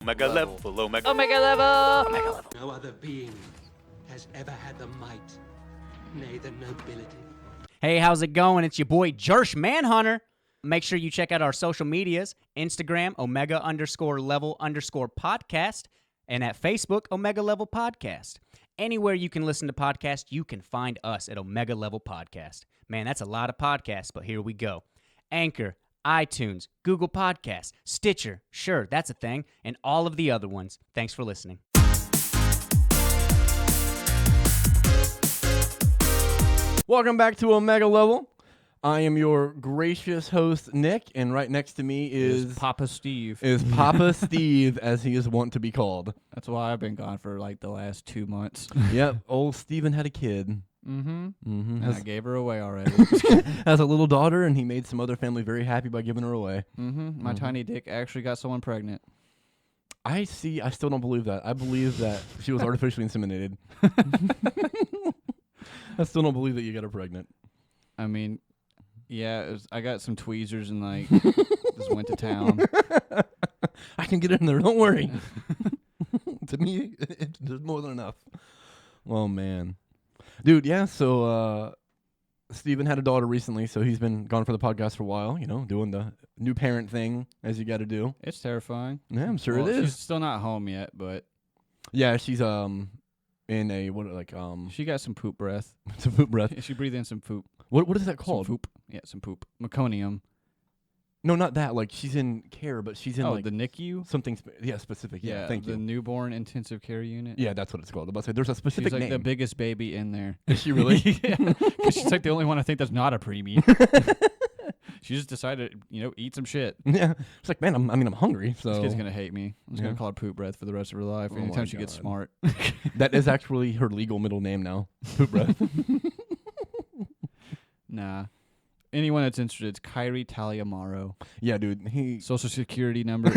Omega level. Omega level. No other being has ever had the might, nay, the nobility. Hey, how's it going? It's your boy Jersh Manhunter. Make sure you check out our social medias, Instagram, Omega_level_podcast, and at Facebook, Omega Level Podcast. Anywhere you can listen to podcasts, you can find us at Omega Level Podcast. Man, that's a lot of podcasts, but here we go. Anchor, iTunes, Google Podcasts, Stitcher, sure, that's a thing, and all of the other ones. Thanks for listening. Welcome back to Omega Level. I am your gracious host, Nick, and right next to me is Papa Steve. Is Papa Steve, as he is wont to be called. That's why I've been gone for like the last 2 months. Yep, old Steven had a kid. And I gave her away already. Has a little daughter, and he made some other family very happy by giving her away. My tiny dick actually got someone pregnant. I still don't believe that. I believe that she was artificially inseminated. I still don't believe that you got her pregnant. I mean, yeah, I got some tweezers and like just went to town. I can get in there. Don't worry. To me, there's more than enough. Oh man, dude. Yeah. So Steven had a daughter recently, so he's been gone for the podcast for a while. You know, doing the new parent thing as you got to do. It's terrifying. Yeah, I'm sure it is. She's still not home yet, but yeah, she's in a she got some poop breath. some poop breath. She breathed in some poop. What is that called? Some poop. Yeah, some poop. Meconium. No, not that. Like she's in care, but she's in like the NICU. Something. Specific. Yeah, thank you. The newborn intensive care unit. Yeah, that's what it's called. I'm about to say there's a specific she's like name. the biggest baby in there. Is she really? Yeah, because she's like the only one I think that's not a preemie. She just decided, eat some shit. Yeah, it's like, man, I'm hungry. So this kid's gonna hate me. I'm just gonna call her poop breath for the rest of her life. Anytime she gets smart. That is actually her legal middle name now. Poop breath. Nah. Anyone that's interested, it's Kyrie Taliamaro. Yeah, dude. Social security number.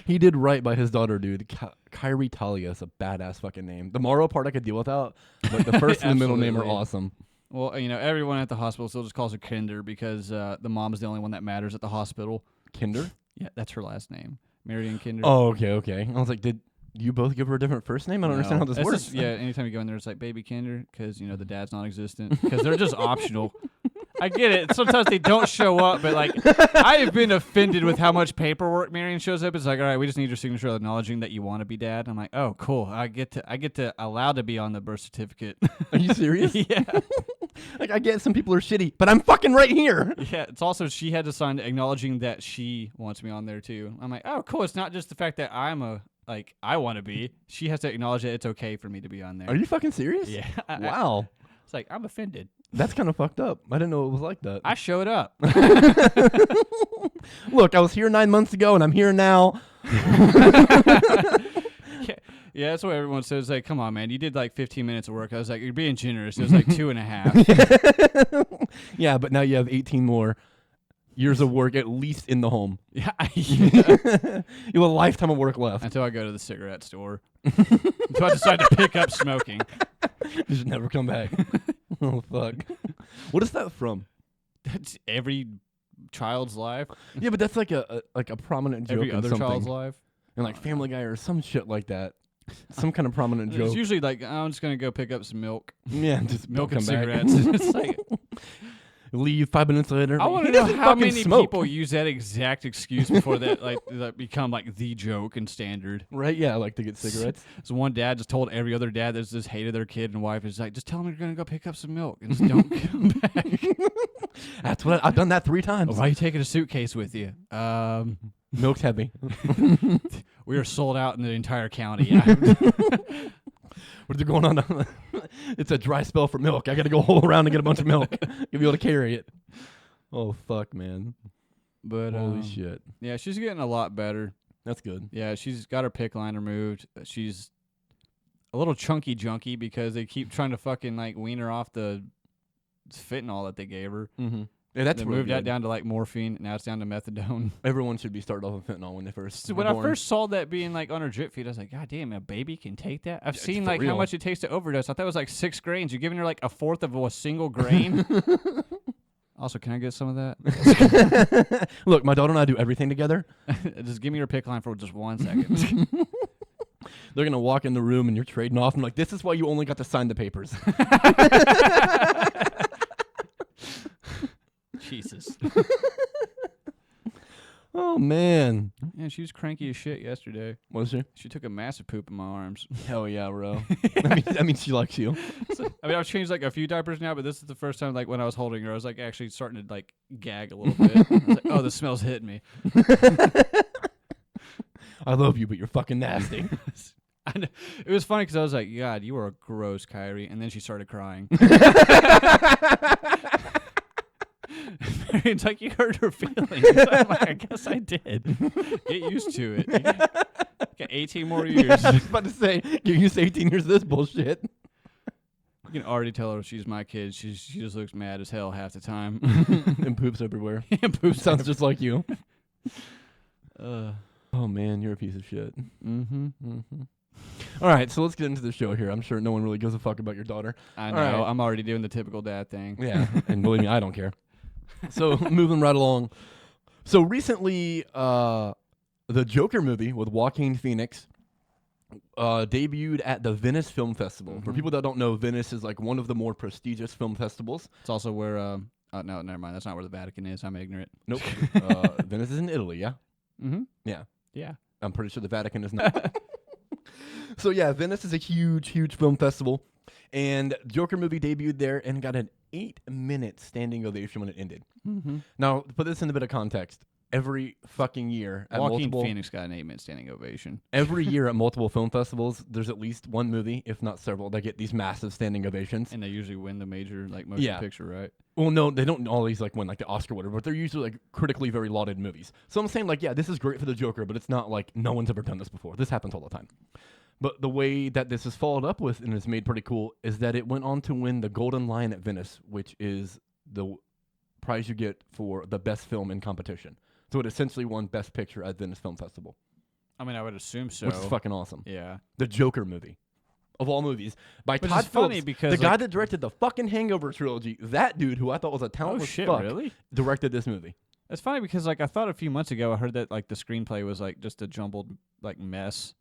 He did right by his daughter, dude. Kyrie Talia is a badass fucking name. The Morrow part I could deal without, but the first and the middle name are awesome. Well, everyone at the hospital still just calls her Kinder because the mom's the only one that matters at the hospital. Kinder? Yeah, that's her last name. Marion Kinder. Oh, okay. I was like, did you both give her a different first name? I don't understand how this works. Just, anytime you go in there, it's like baby Kinder because, the dad's non-existent because they're just optional. I get it. Sometimes they don't show up, but like I have been offended with how much paperwork Marion shows up. It's like, all right, we just need your signature acknowledging that you want to be dad. I'm like, oh, cool. I get to allow to be on the birth certificate. Are you serious? Yeah. Like I get some people are shitty, but I'm fucking right here. Yeah. It's also she had to sign acknowledging that she wants me on there too. I'm like, oh, cool. It's not just the fact that I want to be. She has to acknowledge that it's okay for me to be on there. Are you fucking serious? Yeah. Wow. It's like I'm offended. That's kind of fucked up. I didn't know it was like that. I showed up. Look, I was here 9 months ago, and I'm here now. Yeah, that's what everyone says. Like, come on, man. You did like 15 minutes of work. I was like, you're being generous. It was like 2.5. Yeah, but now you have 18 more years of work at least in the home. Yeah. You have a lifetime of work left. Until I go to the cigarette store. Until I decide to pick up smoking. Just never come back. Oh, fuck. What is that from? That's every child's life. Yeah, but that's like a prominent joke Every in other something. child's life. And like Family Guy or some shit like that. Some kind of prominent joke. It's usually like, I'm just going to go pick up some milk. Yeah, just milk and cigarettes. It's like, leave 5 minutes later. I want to know how many people use that exact excuse before that become like the joke and standard. Right? Yeah, like to get cigarettes. So one dad just told every other dad that's just hated their kid and wife is like, just tell them you're going to go pick up some milk and just don't come back. That's what I've done that 3 times. Why are you taking a suitcase with you? Milk's heavy. We are sold out in the entire county. What's going on? It's a dry spell for milk. I got to go all around and get a bunch of milk to be able to carry it. Oh, fuck, man. But holy shit. Yeah, she's getting a lot better. That's good. Yeah, she's got her PICC line removed. She's a little chunky junky because they keep trying to fucking like wean her off the fentanyl that they gave her. Mm-hmm. Yeah, that's they really moved good. that down to like morphine. Now it's down to methadone. Everyone should be started off with fentanyl when they first. So when I first saw that being like on her drip feed, I was like, God damn, a baby can take that. I've seen like how much it takes to overdose. I thought it was like 6 grains. You're giving her like a fourth of a single grain. Also, can I get some of that? Look, my daughter and I do everything together. Just give me your pick line for just 1 second. They're gonna walk in the room and you're trading off. I'm like, this is why you only got to sign the papers. Jesus. Oh man, Yeah, she was cranky as shit yesterday. was she? She took a massive poop in my arms. Hell yeah, bro. I mean, she likes you. I mean, I've changed like a few diapers now, but this is the first time like when I was holding her, I was like actually starting to like gag a little bit. I was like, oh, the smell's hitting me. I love you, but you're fucking nasty. I know. It was funny because I was like, God, you are a gross, Kyrie. And then she started crying. It's like you hurt her feelings. I'm like, I guess I did. Get used to it. You got 18 more years. I was about to say, get used to 18 years of this bullshit. You can already tell her she's my kid. She just looks mad as hell half the time. And poops everywhere. And poops Sounds just like you. Uh, Oh man, you're a piece of shit. mm-hmm. All right, so let's get into the show here. I'm sure no one really gives a fuck about your daughter. I know. right. I'm already doing the typical dad thing. Yeah, and believe me, I don't care. So moving right along. So recently, the Joker movie with Joaquin Phoenix debuted at the Venice Film Festival. For people that don't know, Venice is like one of the more prestigious film festivals. It's also where. Oh no, never mind. That's not where the Vatican is. I'm ignorant. Nope. Venice is in Italy, yeah? Mm-hmm. Yeah. Yeah. I'm pretty sure the Vatican is not. So yeah, Venice is a huge, huge film festival. And Joker movie debuted there and got an 8-minute standing ovation when it ended. Mm-hmm. Now, to put this in a bit of context, every fucking year at Joaquin multiple Phoenix got an 8-minute standing ovation. every year at multiple film festivals, there's at least one movie, if not several, that get these massive standing ovations. And they usually win the major like motion picture, right? Well, no, they don't always like win like the Oscar or whatever, but they're usually like critically very lauded movies. So I'm saying like, yeah, this is great for the Joker, but it's not like no one's ever done this before. This happens all the time. But the way that this is followed up with and is made pretty cool is that it went on to win the Golden Lion at Venice, which is the prize you get for the best film in competition. So it essentially won Best Picture at Venice Film Festival. I mean, I would assume so. Which is fucking awesome. Yeah. The Joker movie. Of all movies. By Which Todd is funny Phillips, because, the guy like- that directed the fucking Hangover trilogy, that dude who I thought was a Oh talentless shit! fuck, Really? directed this movie. It's funny because like I thought a few months ago I heard that like the screenplay was like just a jumbled like mess.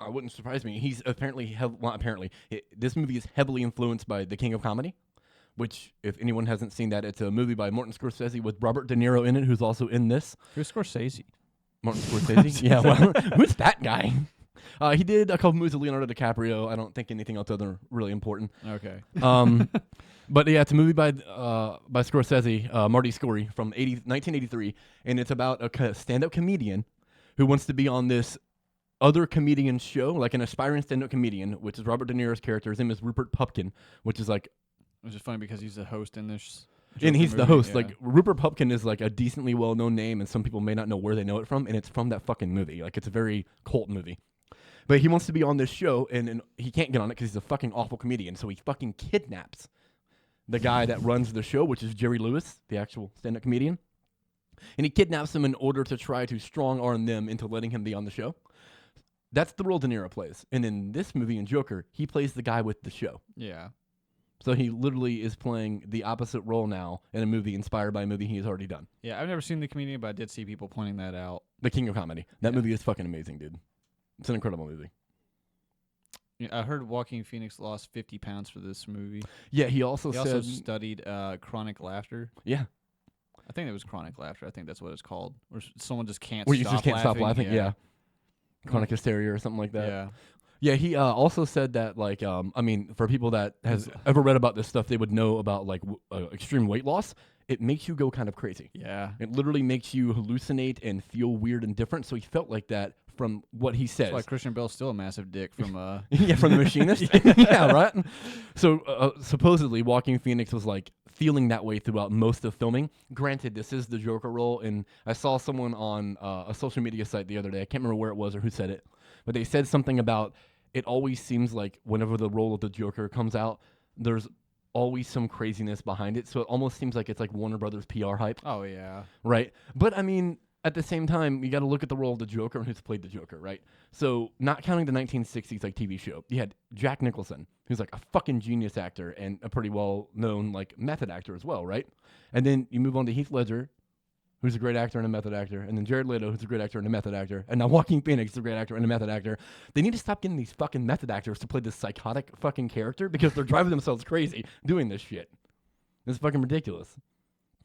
It wouldn't surprise me. He's apparently, this movie is heavily influenced by The King of Comedy, which, if anyone hasn't seen that, it's a movie by Martin Scorsese with Robert De Niro in it, who's also in this. Who's Scorsese? Martin Scorsese? Yeah, well, who's that guy? He did a couple movies with Leonardo DiCaprio. I don't think anything else other really important. Okay. But yeah, it's a movie by Scorsese, Marty Scorsese, from 1983, and it's about a stand-up comedian who wants to be on this other comedian show, like an aspiring stand-up comedian, which is Robert De Niro's character. His name is Rupert Pupkin, which is like... Which is funny because he's the host in this. And he's the movie, host. yeah. Like, Rupert Pupkin is like a decently well-known name, and some people may not know where they know it from, and it's from that fucking movie. Like, it's a very cult movie. But he wants to be on this show, and he can't get on it because he's a fucking awful comedian, so he fucking kidnaps the guy that runs the show, which is Jerry Lewis, the actual stand-up comedian. And he kidnaps him in order to try to strong-arm them into letting him be on the show. That's the role De Niro plays. And in this movie, in Joker, he plays the guy with the show. Yeah. So he literally is playing the opposite role now in a movie inspired by a movie he has already done. Yeah, I've never seen The Comedian, but I did see people pointing that out. The King of Comedy. That Yeah. movie is fucking amazing, dude. It's an incredible movie. Yeah, I heard Joaquin Phoenix lost 50 pounds for this movie. Yeah, he also He said... also studied chronic laughter. yeah. I think it was chronic laughter. I think that's what it's called. Or someone just can't Where stop you just can't stop laughing. Yeah. Yeah. Chronic hysteria or something like that. Yeah. Yeah, he also said that, like, I mean, for people that has ever read about this stuff, they would know about, like, extreme weight loss. It makes you go kind of crazy. Yeah. It literally makes you hallucinate and feel weird and different. So he felt like that from what he says. That's why Christian Bale's still a massive dick from Yeah, from The Machinist. Yeah, right? So supposedly Joaquin Phoenix was like feeling that way throughout most of filming. Granted, this is the Joker role, and I saw someone on a social media site the other day. I can't remember where it was or who said it, but they said something about it always seems like whenever the role of the Joker comes out, there's always some craziness behind it. So it almost seems like it's like Warner Brothers PR hype, Oh yeah. right? But I mean, at the same time, you got to look at the role of the Joker and who's played the Joker, right? So, not counting the 1960s like TV show, you had Jack Nicholson, who's like a fucking genius actor and a pretty well-known like method actor as well, right? And then you move on to Heath Ledger, who's a great actor and a method actor, and then Jared Leto, who's a great actor and a method actor, and now Joaquin Phoenix is a great actor and a method actor. They need to stop getting these fucking method actors to play this psychotic fucking character because they're driving themselves crazy doing this shit. It's fucking ridiculous.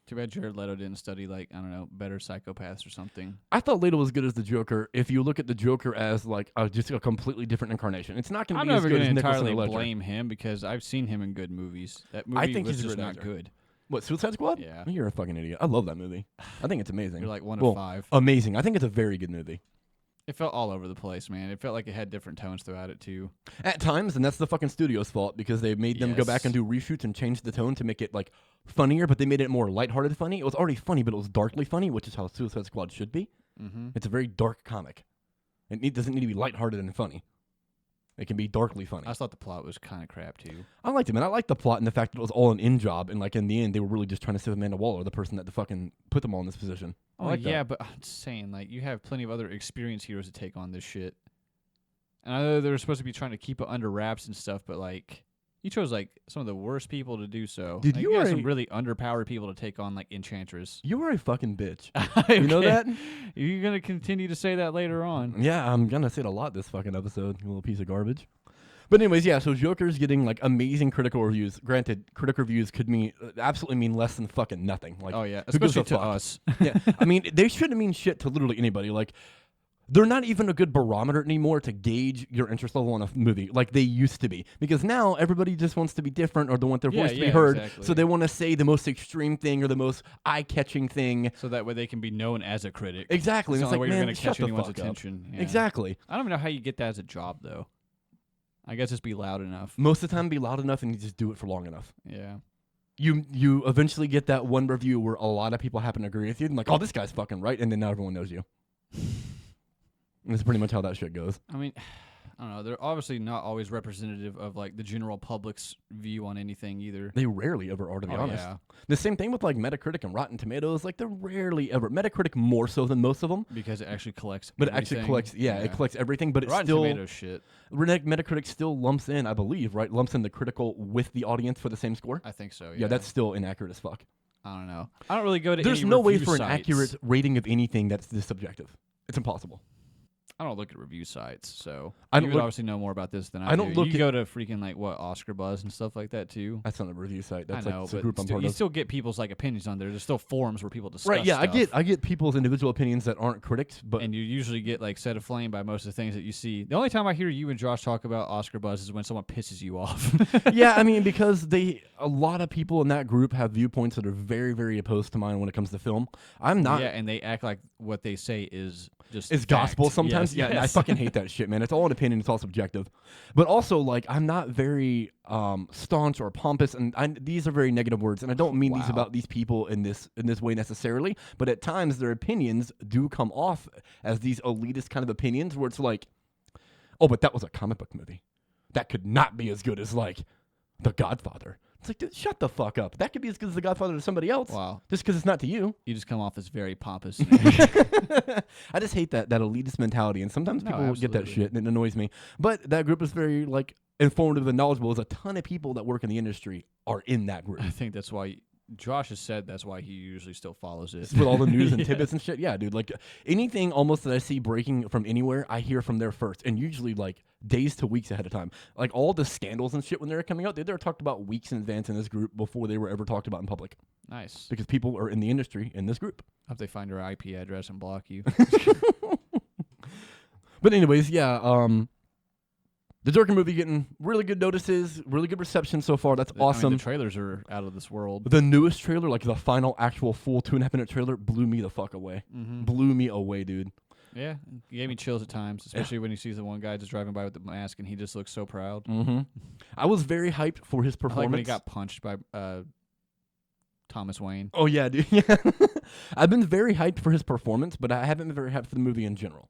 Too bad Jared Leto didn't study, like, I don't know, Better Psychopaths or something. I thought Leto was good as the Joker if you look at the Joker as, like, just a completely different incarnation. It's not going to be as good as Nicholson or entirely Ledger. blame him because I've seen him in good movies. That movie I think was he's a just great not actor. good. What, Suicide Squad? Yeah. You're a fucking idiot. I love that movie. I think it's amazing. You're like one Well, of 5. Amazing. I think it's a very good movie. It felt all over the place, man. It felt like it had different tones throughout it, too. At times, and that's the fucking studio's fault because they made them go back and do reshoots and change the tone to make it, like, funnier, but they made it more lighthearted funny. It was already funny, but it was darkly funny, which is how Suicide Squad should be. Mm-hmm. It's a very dark comic. It doesn't need to be lighthearted and funny. It can be darkly funny. I just thought the plot was kind of crap, too. I liked it, man. I liked the plot and the fact that it was all an in-job, and, like, in the end, they were really just trying to save Amanda Waller, the person that fucking put them all in this position. I like yeah, that. but I'm just saying, like, you have plenty of other experienced heroes to take on this shit. And I know they're supposed to be trying to keep it under wraps and stuff, but, like, you chose, like, some of the worst people to do so. Dude, like, you got are some really underpowered people to take on, like, Enchantress. You were a fucking bitch. Okay. You know that? You're going to continue to say that later on. Yeah, I'm gonna say it a lot this fucking episode, you little piece of garbage. But anyways, yeah, so Joker's getting, like, amazing critical reviews. Granted, critical reviews could absolutely mean less than fucking nothing. Like, Oh, yeah, who gives especially a to fuck? us. Yeah, I mean, they shouldn't mean shit to literally anybody. Like, they're not even a good barometer anymore to gauge your interest level in a movie like they used to be. Because now everybody just wants to be different or they want their voice to be heard. Exactly. So they want to say the most extreme thing or the most eye-catching thing. So that way they can be known as a critic. Exactly. It's And the it's only like, way you're man, going to shut catch the anyone's fuck up. attention. Yeah. Exactly. I don't even know how you get that as a job, though. I guess just be loud enough. Most of the time, be loud enough and you just do it for long enough. Yeah. You eventually get that one review where a lot of people happen to agree with you and like, oh, this guy's fucking right, and then now everyone knows you. And that's pretty much how that shit goes. I mean, I don't know. They're obviously not always representative of, like, the general public's view on anything either. They rarely ever are, to be honest. Yeah. The same thing with, like, Metacritic and Rotten Tomatoes. Like, they're rarely ever. Metacritic more so than most of them. Because it actually collects But it actually collects, it collects everything, but it's Rotten still... Tomatoes shit. Metacritic still lumps in, I believe, right? Lumps in the critical with the audience for the same score. I think so, Yeah, that's still inaccurate as fuck. I don't know. I don't really go to There's any no way review for an sites. accurate rating of anything that's this subjective. It's impossible. I don't look at review sites, so I you don't would look- obviously know more about this than I, I don't do. look You at- go to freaking, like, what, Oscar Buzz and stuff like that, too. That's not a review site. That's I know, like the but group I'm still, part you of. still get people's, like, opinions on there. There's still forums where people discuss Right, yeah, stuff. I get people's individual opinions that aren't critics, but And you usually get, like, set aflame by most of the things that you see. The only time I hear you and Josh talk about Oscar Buzz is when someone pisses you off. yeah, I mean, because a lot of people in that group have viewpoints that are very, very opposed to mine when it comes to film. I'm not. Yeah, and they act like what they say is just It's gospel fact. sometimes. Yes, Yeah, and I yes. fucking hate that shit, man. It's all an opinion. It's all subjective. But also, like, I'm not very staunch or pompous, and these are very negative words, and I don't mean these Wow. about these people in this way necessarily. But at times, their opinions do come off as these elitist kind of opinions, where it's like, oh, but that was a comic book movie. That could not be as good as, like, The Godfather. It's like, dude, shut the fuck up. That could be as good as The Godfather to somebody else. Wow. Just because it's not to you. You just come off as very pompous. I just hate that elitist mentality, and sometimes No, people get that absolutely. shit, and it annoys me. But that group is very, like, informative and knowledgeable. There's a ton of people that work in the industry are in that group. I think that's why Josh has said that's why he usually still follows it. With all the news and Yeah. tidbits and shit. Yeah, dude. Like, anything almost that I see breaking from anywhere, I hear from there first. And usually, like, days to weeks ahead of time. Like, all the scandals and shit when they're coming out, they're talked about weeks in advance in this group before they were ever talked about in public. Nice. Because people are in the industry in this group. Hope they find your IP address and block you. But anyways, yeah, the Joker movie getting really good notices, really good reception so far. That's I mean, awesome. the trailers are out of this world. The newest trailer, like the final actual full 2.5-minute trailer, blew me the fuck away. Mm-hmm. Blew me away, dude. Yeah, it gave me chills at times, especially when you see the one guy just driving by with the mask and he just looks so proud. Mm-hmm. I was very hyped for his I like performance. when he got punched by Thomas Wayne. Oh yeah, dude. Yeah. I've been very hyped for his performance, but I haven't been very hyped for the movie in general.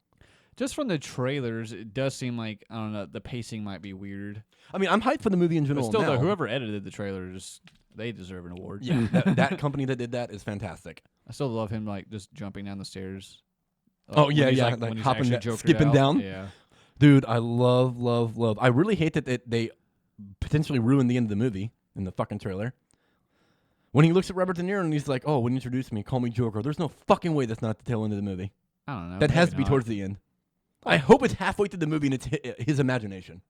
Just from the trailers, it does seem like, I don't know, the pacing might be weird. I mean, I'm hyped for the movie in But general. still, now. though, whoever edited the trailer, they deserve an award. Yeah, that company that did that is fantastic. I still love him like just jumping down the stairs. Oh, when yeah, he's, yeah, like, like when he's hopping actually da- jokered skipping out. down. Yeah. Dude, I love. I really hate that they potentially ruined the end of the movie in the fucking trailer. When he looks at Robert De Niro and he's like, "Oh, when you introduce me, call me Joker." There's no fucking way that's not the tail end of the movie. I don't know. That has maybe to be not. towards the end. I hope it's halfway through the movie and it's his imagination.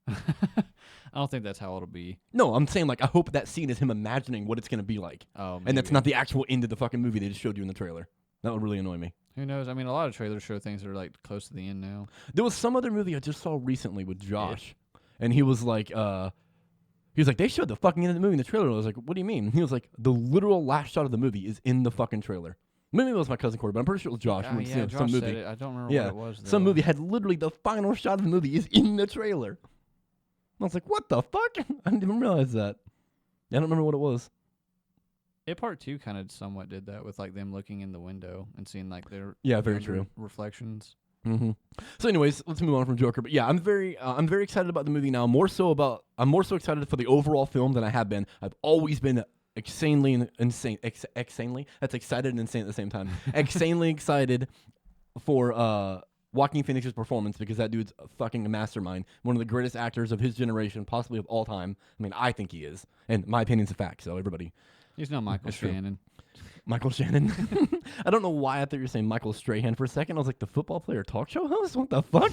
I don't think that's how it'll be. No, I'm saying like I hope that scene is him imagining what it's gonna be like, Oh, and that's maybe. not the actual end of the fucking movie they just showed you in the trailer. That would really annoy me. Who knows? I mean, a lot of trailers show things that are like close to the end now. There was some other movie I just saw recently with Josh, and he was like, they showed the fucking end of the movie in the trailer. I was like, what do you mean? He was like, the literal last shot of the movie is in the fucking trailer. Maybe it was my cousin Corey, but I'm pretty sure it was Josh. Oh, We yeah, seen Josh some said movie. it. I don't remember Yeah, what it was. some though. movie had literally the final shot of the movie is in the trailer. I was like, what the fuck? I didn't even realize that. I don't remember what it was. It Part 2 kind of somewhat did that with like them looking in the window and seeing like their Yeah, very younger true. reflections. Mm-hmm. So, anyways, let's move on from Joker. But yeah, I'm very excited about the movie now. I'm more so excited for the overall film than I have been. I've always been insanely insane. Exsanely? That's excited and insane at the same time. Insanely excited for Joaquin Phoenix's performance because that dude's fucking a mastermind. One of the greatest actors of his generation, possibly of all time. I mean, I think he is, and my opinion's a fact. So everybody. He's no Michael That's true. Shannon. Michael Shannon. I don't know why I thought you were saying Michael Strahan for a second. I was like, the football player talk show host? What the fuck?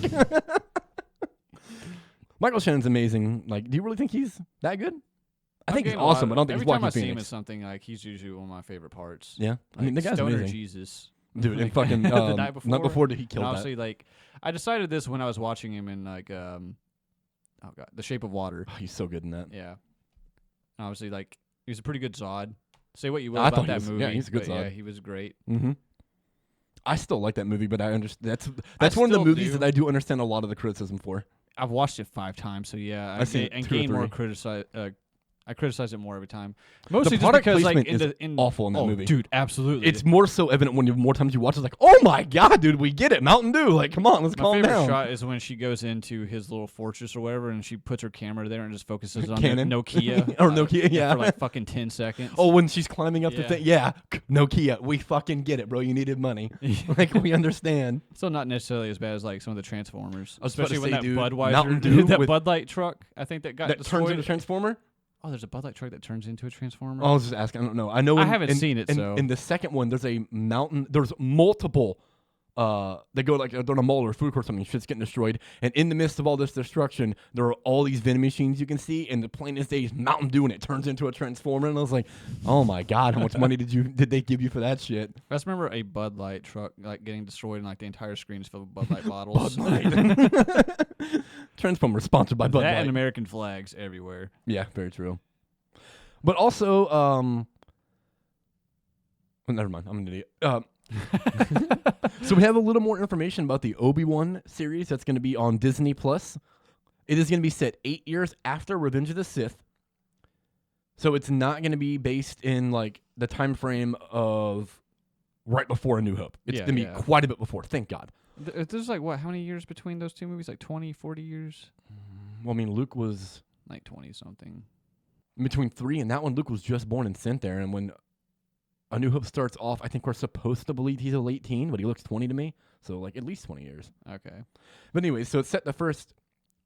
Michael Shannon's amazing. Like, do you really think he's that good? I think he's awesome, but I don't think every he's time I Joaquin see him in Phoenix. something, like he's usually one of my favorite parts. Yeah, I mean, the Like, guy's Stoner amazing. Jesus. Dude, and Like, fucking, the night before. not before did he And kill that. obviously, like, I decided this when I was watching him in like, oh god, The Shape of Water. Oh, he's so good in that. Yeah. And obviously, like, he was a pretty good Zod. Say what you will I about thought he that was- movie. yeah, he's a good but yeah, Zod. he was great. Mm-hmm. I still like that movie, but I understand that's one of the still movies do. that I do understand a lot of the criticism for. I've watched it 5 times, so yeah, I've seen it and 2 or gain more 3. criticize. I criticize it more every time. Mostly just product because, like, placement is awful in that movie. dude, absolutely. It's more so evident when more times you watch it. It's like, oh my god, dude, we get it. Mountain Dew. Like, come on, let's my calm favorite down. shot is when she goes into his little fortress or whatever, and she puts her camera there and just focuses on Canon. the Nokia Or Nokia, yeah. for like fucking 10 seconds. Oh, when she's climbing up the Yeah. thing. Yeah, Nokia. We fucking get it, bro. You needed money. Like, we understand. Still not necessarily as bad as like some of the Transformers, I was about to especially when say, that dude, Budweiser, Mountain Dew that with- Bud Light truck, I think that got That destroyed. turns into a Transformer? Oh, there's a Bud Light truck that turns into a Transformer. I was just asking. I don't know. I know. I haven't seen it, so. in the second one, there's a mountain. There's multiple. They go like they're in a mall or food court or something. Shit's getting destroyed, and in the midst of all this destruction, there are all these vending machines you can see, and the plainest day is Mountain Dew, and it turns into a Transformer. And I was like, oh my god, how much money did they give you for that shit? I just remember a Bud Light truck like getting destroyed, and like the entire screen is filled with Bud Light bottles. Bud Light. Transformer sponsored by Bud that Light. and American flags everywhere. Yeah, very true. But also, well, never mind. I'm an idiot. So we have a little more information about the Obi-Wan series that's going to be on Disney Plus. It is going to be set 8 years after Revenge of the Sith. So it's not going to be based in like the time frame of right before A New Hope. It's Yeah, going to be yeah. quite a bit before. Thank God. There's like what? How many years between those two movies? Like 20, 40 years? Well, I mean, Luke was Like 20 something. between 3 and that one. Luke was just born and sent there, and when A New Hope starts off, I think we're supposed to believe he's a late teen, but he looks 20 to me. So like at least 20 years. Okay. But anyway, so it's set the first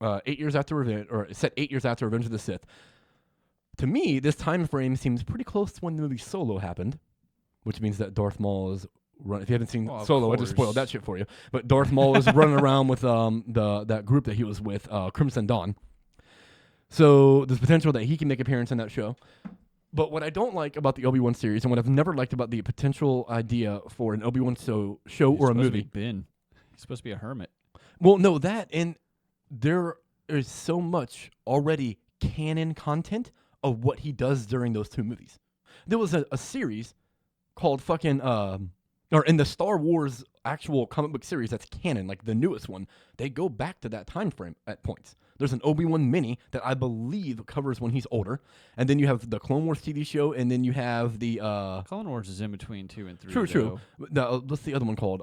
8 years after Revenge, or it's set 8 years after Revenge of the Sith. To me, this time frame seems pretty close to when the movie Solo happened, which means that Darth Maul is run. If you haven't seen Well, of Solo, I just spoiled course. that shit for you. But Darth Maul is running around with that group that he was with, Crimson Dawn. So there's potential that he can make an appearance in that show. But what I don't like about the Obi-Wan series, and what I've never liked about the potential idea for an Obi-Wan show or a movie. Ben. He's supposed to be a hermit. Well, no, that, and there is so much already canon content of what he does during those 2 movies. There was a series called fucking, or in the Star Wars actual comic book series that's canon, like the newest one, they go back to that time frame at points. There's an Obi-Wan mini that I believe covers when he's older, and then you have the Clone Wars TV show, and then you have the Clone Wars is in between 2 and 3. True. What's the other one called?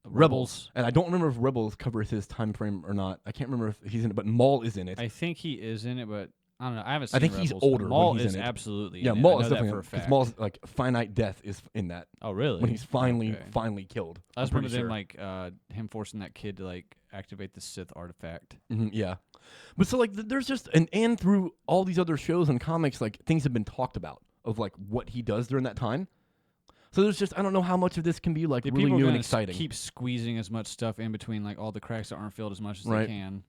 Rebels. And I don't remember if Rebels covers his time frame or not. I can't remember if he's in it, but Maul is in it. I think he is in it, but I don't know. I haven't seen I think he's Rebels. older when Maul he's is in it. absolutely Yeah, in it. Maul I is know that definitely for a because fact. Maul's like finite death is in that Oh, really? when he's finally Okay. killed. I just I'm remember pretty them sure. like him forcing that kid to like activate the Sith artifact. Yeah, but so like there's just and through all these other shows and comics, like things have been talked about of like what he does during that time. So there's just I don't know how much of this can be like The really people are new and gonna exciting. keep squeezing as much stuff in between like all the cracks that aren't filled as much as Right. they can.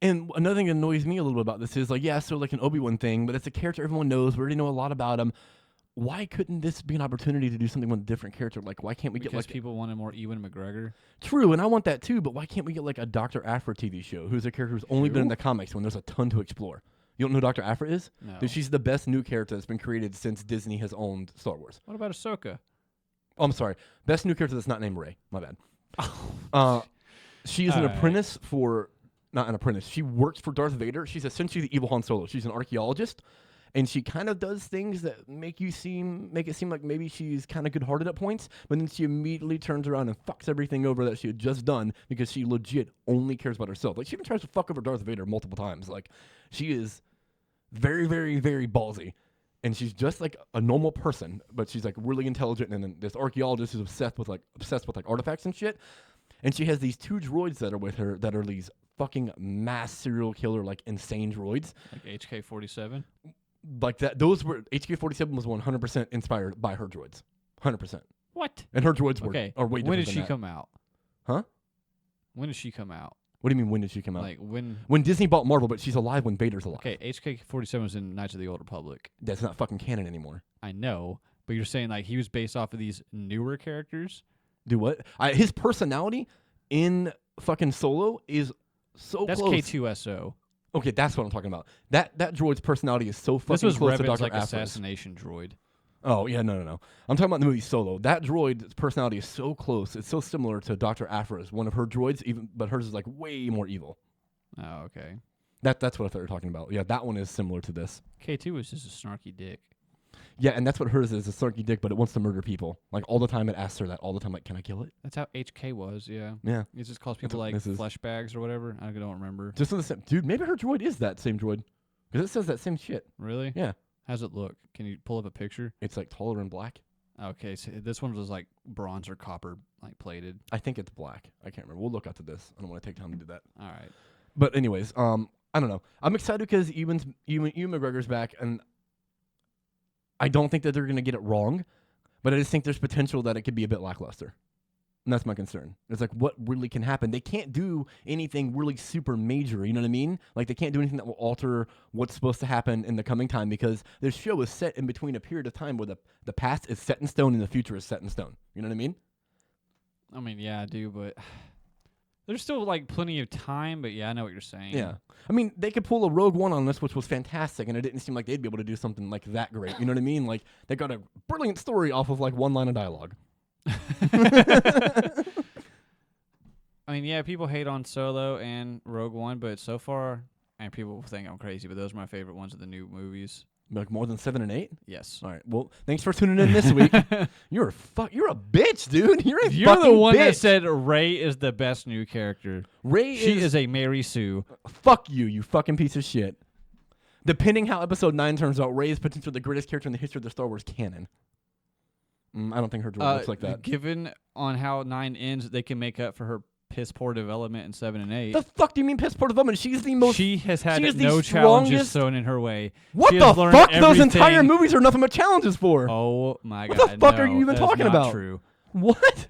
And another thing that annoys me a little bit about this is like, yeah, so like an Obi-Wan thing, but it's a character everyone knows. We already know a lot about him. Why couldn't this be an opportunity to do something with a different character? Like, why can't we get Because like people wanted more Ewan McGregor. true? And I want that too, but why can't we get like a Dr. Aphra TV show who's a character who's only been in Who? the comics when there's a ton to explore? You don't know who Dr. Aphra is? No. Dude, she's the best new character that's been created since Disney has owned Star Wars. What about Ahsoka? Oh, I'm sorry. Best new character that's not named Rey. My bad. She is an Alright. apprentice for, not an apprentice. She works for Darth Vader. She's essentially the evil Han Solo. She's an archaeologist, and she kind of does things that make it seem like maybe she's kind of good-hearted at points, but then she immediately turns around and fucks everything over that she had just done because she legit only cares about herself. Like she even tries to fuck over Darth Vader multiple times. Like she is very, very, very ballsy. And she's just like a normal person, but she's like really intelligent. And then this archaeologist who's obsessed with artifacts and shit. And she has these two droids that are with her that are these fucking mass serial killer, like insane droids. Like HK-47? Like that. Those were HK-47 was 100% inspired by her droids, 100%. What? And her droids Okay. are way different. When did than she that. come out? Huh? When did she come out? What do you mean? When did she come out? Like when? When Disney bought Marvel, but she's alive when Vader's alive. Okay, HK-47 was in Knights of the Old Republic. That's not fucking canon anymore. I know, but you're saying like he was based off of these newer characters? Do what? His personality in fucking Solo is so That's close. K2SO. Okay, that's what I'm talking about. That droid's personality is so fucking This was close to Revan's Dr. like Aphra's. assassination droid. Oh, yeah, no. I'm talking about the movie Solo. That droid's personality is so close. It's so similar to Dr. Aphra's, one of her droids, but hers is like way more evil. Oh, okay. That's what I thought you were talking about. Yeah, that one is similar to this. K2 was just a snarky dick. Yeah, and that's what hers is, a snarky dick, but it wants to murder people. Like, all the time it asks her that all the time, like, can I kill it? That's how HK was, yeah. Yeah. It just calls That's people what like this is. flesh bags or whatever. I don't remember. Just in the same... Dude, maybe her droid is that same droid. Because it says that same shit. Really? Yeah. How's it look? Can you pull up a picture? It's, like, taller and black. Okay, so this one was like bronze or copper like plated. I think it's black. I can't remember. We'll look after this. I don't want to take time to do that. All right. But anyways, I don't know. I'm excited because Ewan McGregor's back, and I don't think that they're going to get it wrong, but I just think there's potential that it could be a bit lackluster. And that's my concern. It's like, what really can happen? They can't do anything really super major, you know what I mean? Like, they can't do anything that will alter what's supposed to happen in the coming time because this show is set in between a period of time where the past is set in stone and the future is set in stone. You know what I mean? I mean, yeah, I do, but there's still like plenty of time. But yeah, I know what you're saying. Yeah. I mean, they could pull a Rogue One on this, which was fantastic, and it didn't seem like they'd be able to do something like that great. You know what I mean? Like, they got a brilliant story off of, like, one line of dialogue. I mean, yeah, people hate on Solo and Rogue One, but so far, and people think I'm crazy, but those are my favorite ones of the new movies. Like, more than 7 and 8? Yes. All right. Well, thanks for tuning in this week. You're a bitch, dude. You're You're fucking the one bitch. that said Rey is the best new character. Rey She is a Mary Sue. Fuck you, you fucking piece of shit. Depending how Episode 9 turns out, Rey is potentially the greatest character in the history of the Star Wars canon. I don't think her droid looks like that. Given on how 9 ends, they can make up for her piss poor development in 7 and 8. The fuck do you mean piss poor development? She's the most... She has had she is the no challenges strongest- thrown in her way. What She the has learned fuck? Those entire everything. movies are nothing but challenges for. Oh my god! What the fuck are no, you even that is talking not about? True. What?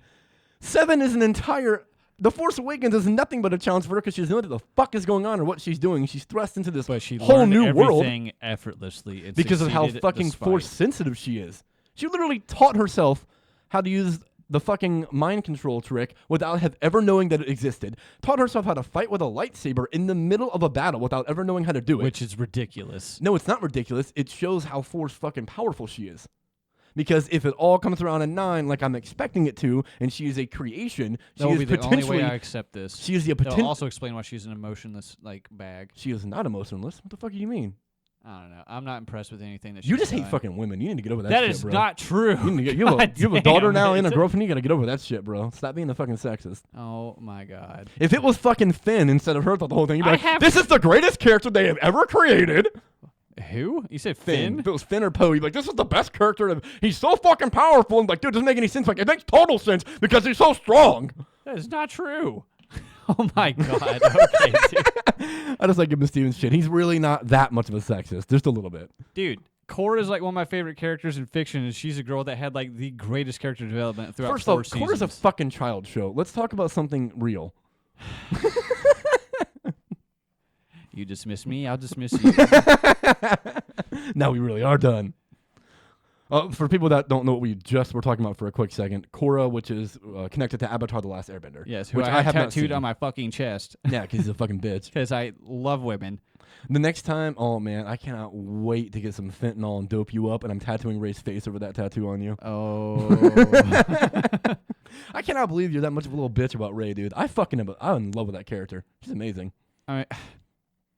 7 is an entire... The Force Awakens is nothing but a challenge for her because she doesn't know what the fuck is going on or what she's doing. She's thrust into this But she whole learned new world everything effortlessly and because of how succeeded fucking despite. Force sensitive she is. She literally taught herself how to use the fucking mind control trick without ever knowing that it existed. Taught herself how to fight with a lightsaber in the middle of a battle without ever knowing how to do it. which is ridiculous. No, it's not ridiculous. It shows how Force fucking powerful she is. Because if it all comes around at 9, like I'm expecting it to, and she is a creation, she That will is be the only potentially. way I accept this. She is the They'll potential. also explain why she's an emotionless like bag. She is not emotionless. What the fuck do you mean? I don't know. I'm not impressed with anything that You she's just hate done. fucking women. You need to get over that. That shit, is bro. not true. You, need to get, you, have a, God you have a daughter damn now it. and a girlfriend. You gotta get over that shit, bro. Stop being a fucking sexist. Oh my god. If it was fucking Finn instead of her, thought the whole thing, you'd be I like, have- "This is the greatest character they have ever created." Who? You said Finn? If it was Finn or Poe, you'd be like, this is the best character. He's so fucking powerful. And like, dude, it doesn't make any sense. Like, it makes total sense because he's so strong. That is not true. Oh my God. Okay, dude. I just like giving Steven shit. He's really not that much of a sexist. Just a little bit. Dude, Cora's like one of my favorite characters in fiction, and she's a girl that had like the greatest character development throughout First 4 off, seasons. Cora's a fucking child show. Let's talk about something real. You dismiss me, I'll dismiss you. Now we really are done. For people that don't know what we just were talking about for a quick second, Korra, which is connected to Avatar: The Last Airbender. Yes, who which I have not tattooed seen. on my fucking chest Yeah, because he's a fucking bitch. because I love women. The next time, oh man, I cannot wait to get some fentanyl and dope you up, and I'm tattooing Ray's face over that tattoo on you. Oh. I cannot believe you're that much of a little bitch about Ray, dude. I'm in love with that character. She's amazing. I mean,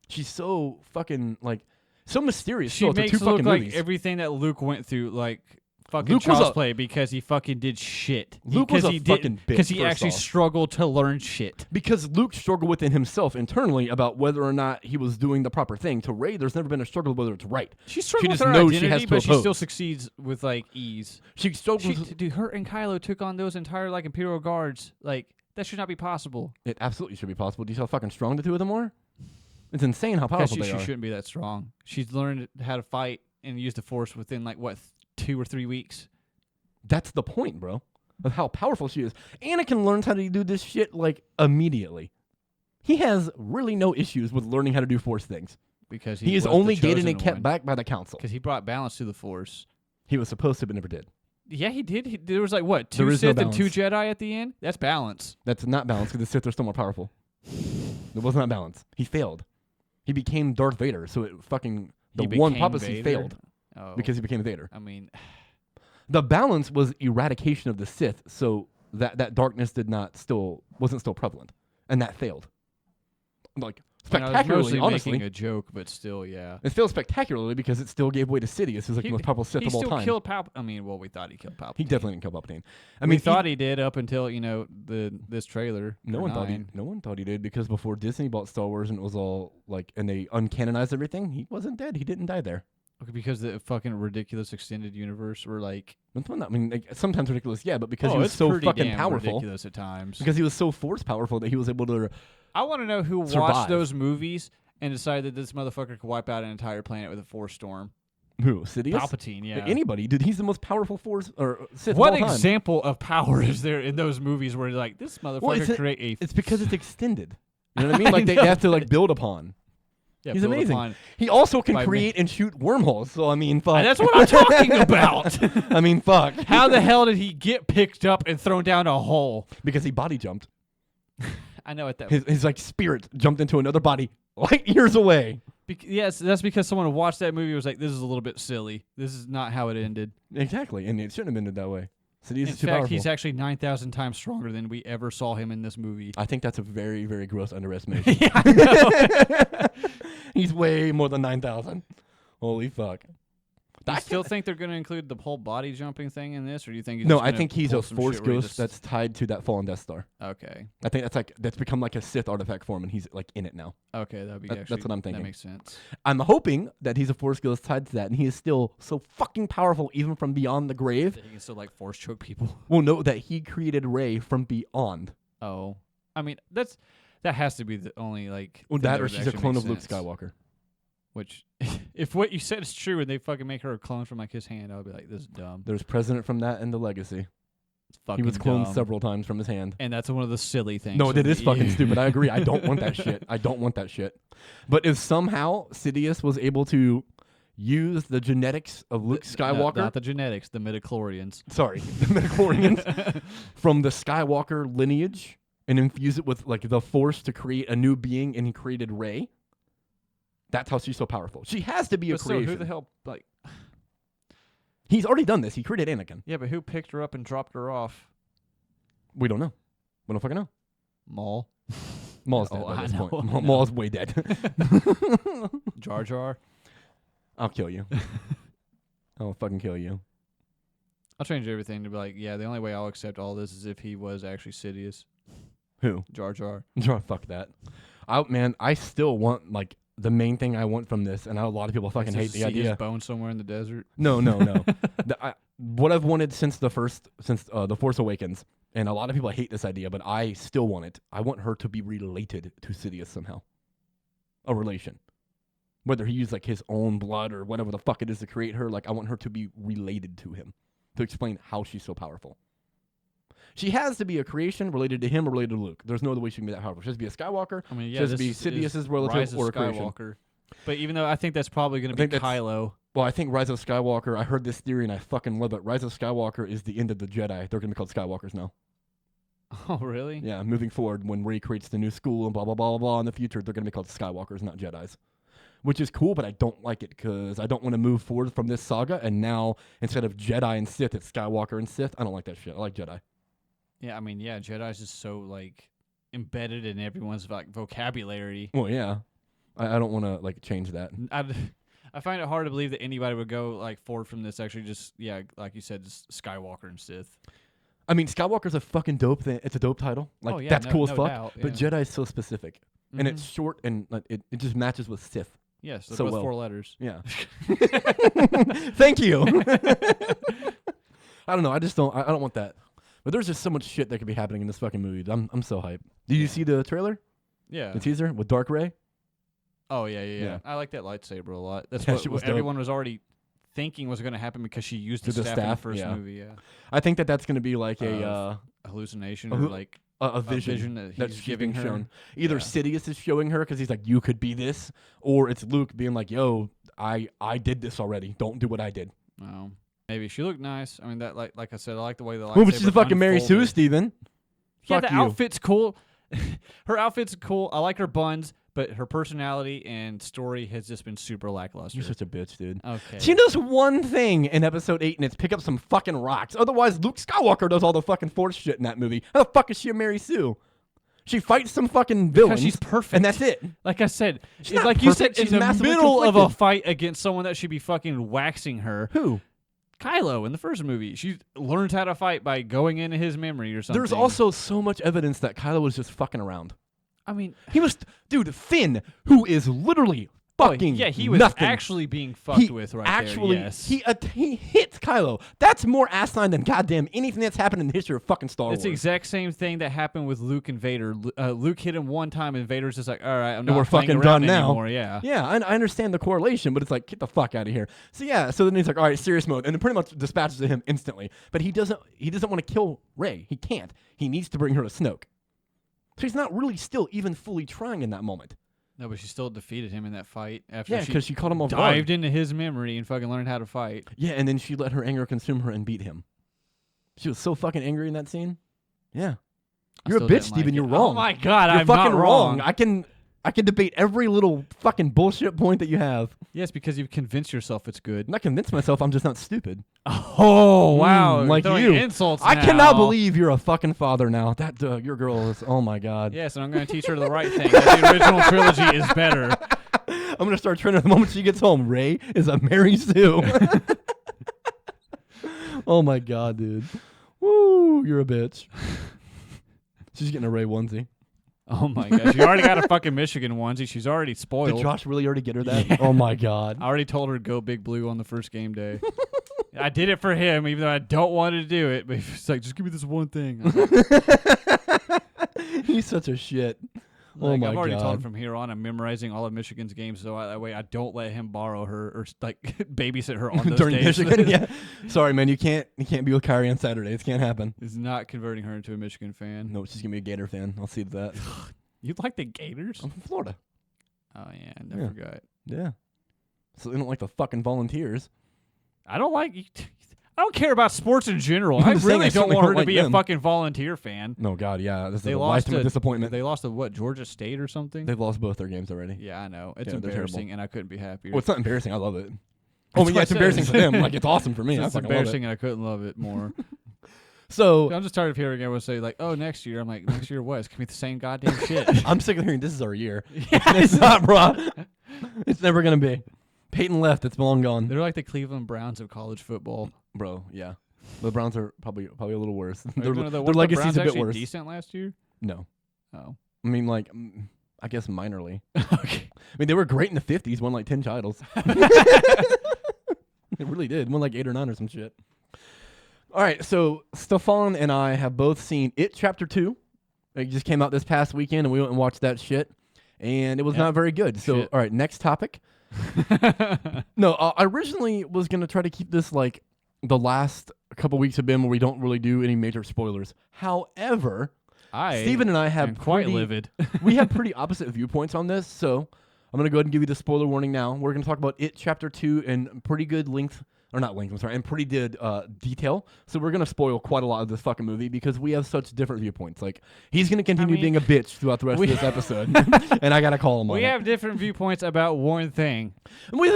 She's so fucking like so mysterious. she still, after makes 2 it look fucking like movies. everything that Luke went through, like fucking Luke was child's a- play because he fucking did shit. Luke was a fucking bitch, because he first actually off. struggled to learn shit. Because Luke struggled within himself internally about whether or not he was doing the proper thing. To Ray, there's never been a struggle whether it's right. She struggles just with her knows she identity, has to but she oppose. still succeeds with like ease. She struggles. Dude, her and Kylo took on those entire like Imperial guards. Like that should not be possible. It absolutely should be possible. Do you see how fucking strong the two of them are? It's insane how Because powerful she they are. shouldn't be that strong. She's learned how to fight and use the Force within like what 2 or 3 weeks. That's the point, bro, of how powerful she is. Anakin learns how to do this shit like immediately. He has really no issues with learning how to do Force things. Because He is only gated and kept back by the Council. Because he brought balance to the Force. He was supposed to, but never did. Yeah, he did. There was like what, There 2 is no Sith and 2 balance. Jedi at the end? That's balance. That's not balanced because the Sith are still more powerful. It was not balanced. He failed. He became Darth Vader, so it fucking the He one became prophecy Vader? failed Oh, because he became Vader. I mean, The balance was eradication of the Sith, so that darkness wasn't still prevalent, and that failed. Like I was spectacularly, mostly honestly. making a joke, but still, yeah. It failed spectacularly because it still gave way to Sidious, who's like He- the most powerful Sith He of all still time. killed Palpatine. I mean, well, we thought he killed Palpatine. He definitely didn't kill Palpatine. I We mean, thought he did up until this trailer. no for one thought 9. no one thought he did because before Disney bought Star Wars and it was all like, and they uncanonized everything, he wasn't dead. He didn't die there. Okay, because the fucking ridiculous extended universe were like, That's not- I mean, like, sometimes ridiculous, yeah, but because he oh, was it's so pretty fucking damn powerful, ridiculous at times. because he was so force powerful that he was able to. I want to know who Survive. watched those movies and decided that this motherfucker could wipe out an entire planet with a force storm. Who? Sidious? Palpatine, yeah. Like anybody, dude. He's the most powerful force or Sith What of all time. example of power is there in those movies where like this motherfucker it's a- create a It's because it's extended. You know what I mean? Like they have to like build upon. yeah, He's build amazing. upon- He also can By create and shoot wormholes. So I mean, fuck. That's what I'm talking about. I mean, fuck. How the hell did he get picked up and thrown down a hole? Because he body jumped. I know what that. His like spirit jumped into another body light years away. Yes, that's because someone who watched that movie was like, "This is a little bit silly. This is not how it ended." Exactly, and it shouldn't have ended that way. Sidious In is too fact, powerful. he's actually 9,000 times stronger than we ever saw him in this movie. I think that's a very, very gross underestimation. Yeah, I know. He's way more than 9,000. Holy fuck. Do you I still think they're going to include the whole body jumping thing in this, or do you think? He's No, just I gonna think he's pull a some force shit where he ghost just- that's tied to that fallen Death Star. okay. I think that's become like a Sith artifact form, and he's like in it now. Okay, that'd be That's actually what I'm thinking. That makes sense. I'm hoping that he's a force ghost tied to that, and he is still so fucking powerful, even from beyond the grave. That he can still like force choke people. We'll know that he created Rey from beyond. Oh, I mean that has to be the only like. Well, thing that or would she's a actually clone make of Luke sense. Skywalker. Which, if what you said is true, and they fucking make her a clone from like his hand, I would be like, "This is dumb." There's President from that in the Legacy. It's fucking He was cloned dumb. several times from his hand. And that's one of the silly things. No, with it is the- fucking stupid. I agree. I don't want that shit. I don't want that shit. But if somehow Sidious was able to use the genetics of Luke Skywalker, Not the genetics, the midichlorians. sorry, the midichlorians, from the Skywalker lineage and infuse it with like the Force to create a new being, and he created Rey. That's how she's so powerful. She has to be a But so creation. who the hell like? He's already done this. He created Anakin. Yeah, but who picked her up and dropped her off? We don't know. We don't fucking know. Maul, Maul's dead Oh, by I this know, point. I know. Maul's way dead. Jar Jar. I'll kill you. I'll fucking kill you. I'll change everything to be like, yeah. The only way I'll accept all this is if he was actually Sidious. Who? Jar Jar. Fuck that. Man, I still want like the main thing I want from this, and a lot of people fucking hate the idea. His bone somewhere in the desert. No. What I've wanted since The Force Awakens, and a lot of people hate this idea, but I still want it. I want her to be related to Sidious somehow. A relation. Whether he used like his own blood or whatever the fuck it is to create her, like I want her to be related to him to explain how she's so powerful. She has to be a creation related to him or related to Luke. There's no other way she can be that powerful. She has to be a Skywalker. I mean, she has to be Sidious's relative Rise of or a creation. Skywalker. But even though I think that's probably going to be Kylo. Well, I think Rise of Skywalker, I heard this theory and I fucking love it. Rise of Skywalker is the end of the Jedi. They're going to be called Skywalkers now. Oh, really? Yeah, moving forward, when Rey creates the new school and blah, blah, blah, blah, blah in the future, they're going to be called Skywalkers, not Jedis. Which is cool, but I don't like it because I don't want to move forward from this saga, and now, instead of Jedi and Sith, it's Skywalker and Sith. I don't like that shit. I like Jedi. Yeah, I mean, Jedi's just so, like, embedded in everyone's, like, vocabulary. Well, yeah. I don't want to, like, change that. I find it hard to believe that anybody would go, like, forward from this, actually just, like you said, just Skywalker and Sith. I mean, Skywalker's a fucking dope thing. It's a dope title. Like, that's cool as fuck. Doubt, yeah. But Jedi is so specific. Mm-hmm. And it's short, and like, it just matches with Sith. Yes, they're both 4 letters. Yeah. Thank you. I don't know. I don't want that. But there's just so much shit that could be happening in this fucking movie. I'm so hyped. Did you see the trailer? Yeah. The teaser with Dark Rey? Oh, yeah. I like that lightsaber a lot. That's what everyone was already thinking was going to happen because she used the staff in the first movie. Yeah. I think that's going to be like a hallucination or like a vision that he's giving her. Shown. Either Sidious is showing her because he's like, you could be this, or it's Luke being like, yo, I did this already. Don't do what I did. Oh, maybe she looked nice. I mean, that like I said, I like the way the lightsaber. Well, but she's a fucking Mary Sue, Steven. Yeah, the outfit's cool. Her outfit's cool. I like her buns. But her personality and story has just been super lackluster. You're such a bitch, dude. Okay. She does one thing in episode 8, and it's pick up some fucking rocks. Otherwise, Luke Skywalker does all the fucking Force shit in that movie. How the fuck is she a Mary Sue? She fights some fucking villains. Because she's perfect. And that's it. Like I said, she's not like perfect. You said, in the middle of a fight against someone that should be fucking waxing her. Who? Kylo in the first movie. She learns how to fight by going into his memory or something. There's also so much evidence that Kylo was just fucking around. I mean, he was, dude, Finn, who is literally fucking he was nothing. Actually being fucked with there. Yes. He hits Kylo. That's more asinine than goddamn anything that's happened in the history of fucking Star Wars. It's the exact same thing that happened with Luke and Vader. Luke hit him one time, and Vader's just like, all right, I'm not we're fucking done now. Anymore. Yeah. Yeah, I understand the correlation, but it's like, get the fuck out of here. So yeah, so then he's like, all right, serious mode, and then pretty much dispatches him instantly. But he doesn't want to kill Rey. He can't. He needs to bring her to Snoke. So he's not really still even fully trying in that moment. No, but she still defeated him in that fight after because she caught him off guard. Dived into his memory and fucking learned how to fight. Yeah, and then she let her anger consume her and beat him. She was so fucking angry in that scene. Yeah. You're a bitch, Steven. You're wrong. Oh my God, You're I'm fucking not wrong. I can debate every little fucking bullshit point that you have. Yes, because you've convinced yourself it's good. I'm not convinced myself. I'm just not stupid. Oh, wow. Like you. Insults I now. cannot believe you're a fucking father now. That your girl is, oh my God. Yes, and I'm going to teach her the right thing. That the original trilogy is better. I'm going to start training her the moment she gets home. Rey is a Mary Sue. Oh my God, dude. Woo, you're a bitch. She's getting a Rey onesie. Oh my gosh. She already got a fucking Michigan onesie. She's already spoiled. Did Josh really already get her that? Yeah. Oh my God. I already told her to go Big Blue on the first game day. I did it for him, even though I don't want to do it. But he's like, just give me this one thing. He's such a shit. Like, oh my God. I've already told him from here on I'm memorizing all of Michigan's games, so that way I don't let him borrow her or like babysit her on those during days. Michigan. Yeah. Sorry, man. You can't be with Kyrie on Saturdays. Can't happen. It's not converting her into a Michigan fan. No, she's gonna be a Gator fan. I'll see to that. You like the Gators? I'm from Florida. Oh yeah, I never forgot. Yeah. So they don't like the fucking Volunteers. I don't care about sports in general. I I'm saying really I don't certainly want her don't to be like a them. fucking Volunteer fan. No, God, yeah. This is They a lost lifetime of disappointment. They lost to what, Georgia State or something? They've lost both their games already. Yeah, I know. It's Yeah, they're embarrassing, terrible. and I couldn't be happier. Well, it's not embarrassing. I love it. That's Oh, yeah, what it's I embarrassing said. for them. Like, it's awesome for me. I It's fucking love embarrassing, it. and I couldn't love it more. So I'm just tired of hearing everyone say, like, oh, next year. I'm like, next year what? It's going to be the same goddamn shit. I'm sick of hearing this is our year. It's not, bro. It's never going to be. Peyton left. It's long gone. They're like the Cleveland Browns of college football. Bro, yeah. The Browns are probably a little worse. Their Weren't the legacy's Browns a bit actually worse. decent last year? No. Oh. I mean, like, I guess minorly. Okay. I mean, they were great in the 50s, won like 10 titles. It really did. Won like 8 or 9 or some shit. All right, so Stefan and I have both seen It Chapter 2. It just came out this past weekend, and we went and watched that shit, and it was not very good. So, all right, next topic. No, I originally was going to try to keep this like the last couple weeks have been where we don't really do any major spoilers. However, Steven and I have quite livid. We have pretty opposite viewpoints on this, so I'm going to go ahead and give you the spoiler warning now. We're going to talk about It Chapter 2 in pretty good length, or not length, I'm sorry, in pretty good detail. So we're going to spoil quite a lot of this fucking movie because we have such different viewpoints. Like, he's going to continue being a bitch throughout the rest of this episode, and I got to call him on it. We have different viewpoints about one thing. And we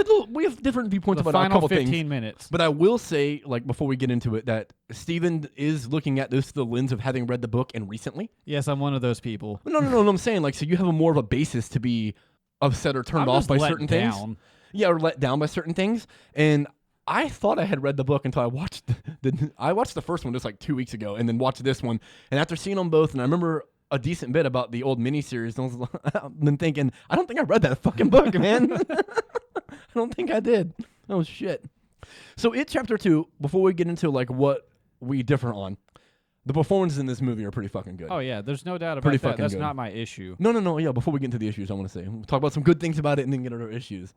have different viewpoints about a couple things. The final 15 minutes. But I will say, like, before we get into it, that Steven is looking at this through the lens of having read the book and recently. Yes, I'm one of those people. No, I'm saying, like, so you have more of a basis to be upset or turned off by certain things. Yeah, or let down by certain things. And I thought I had read the book until I watched the first one just like 2 weeks ago, and then watched this one. And after seeing them both, and I remember a decent bit about the old miniseries, and I've been thinking, I don't think I read that fucking book, man. I don't think I did. Oh shit. So It Chapter 2, before we get into like what we differ on, the performances in this movie are pretty fucking good. Oh yeah, there's no doubt about Pretty that. fucking That's good. not my issue. No. Yeah, before we get into the issues, I want to say, we'll talk about some good things about it and then get into our issues.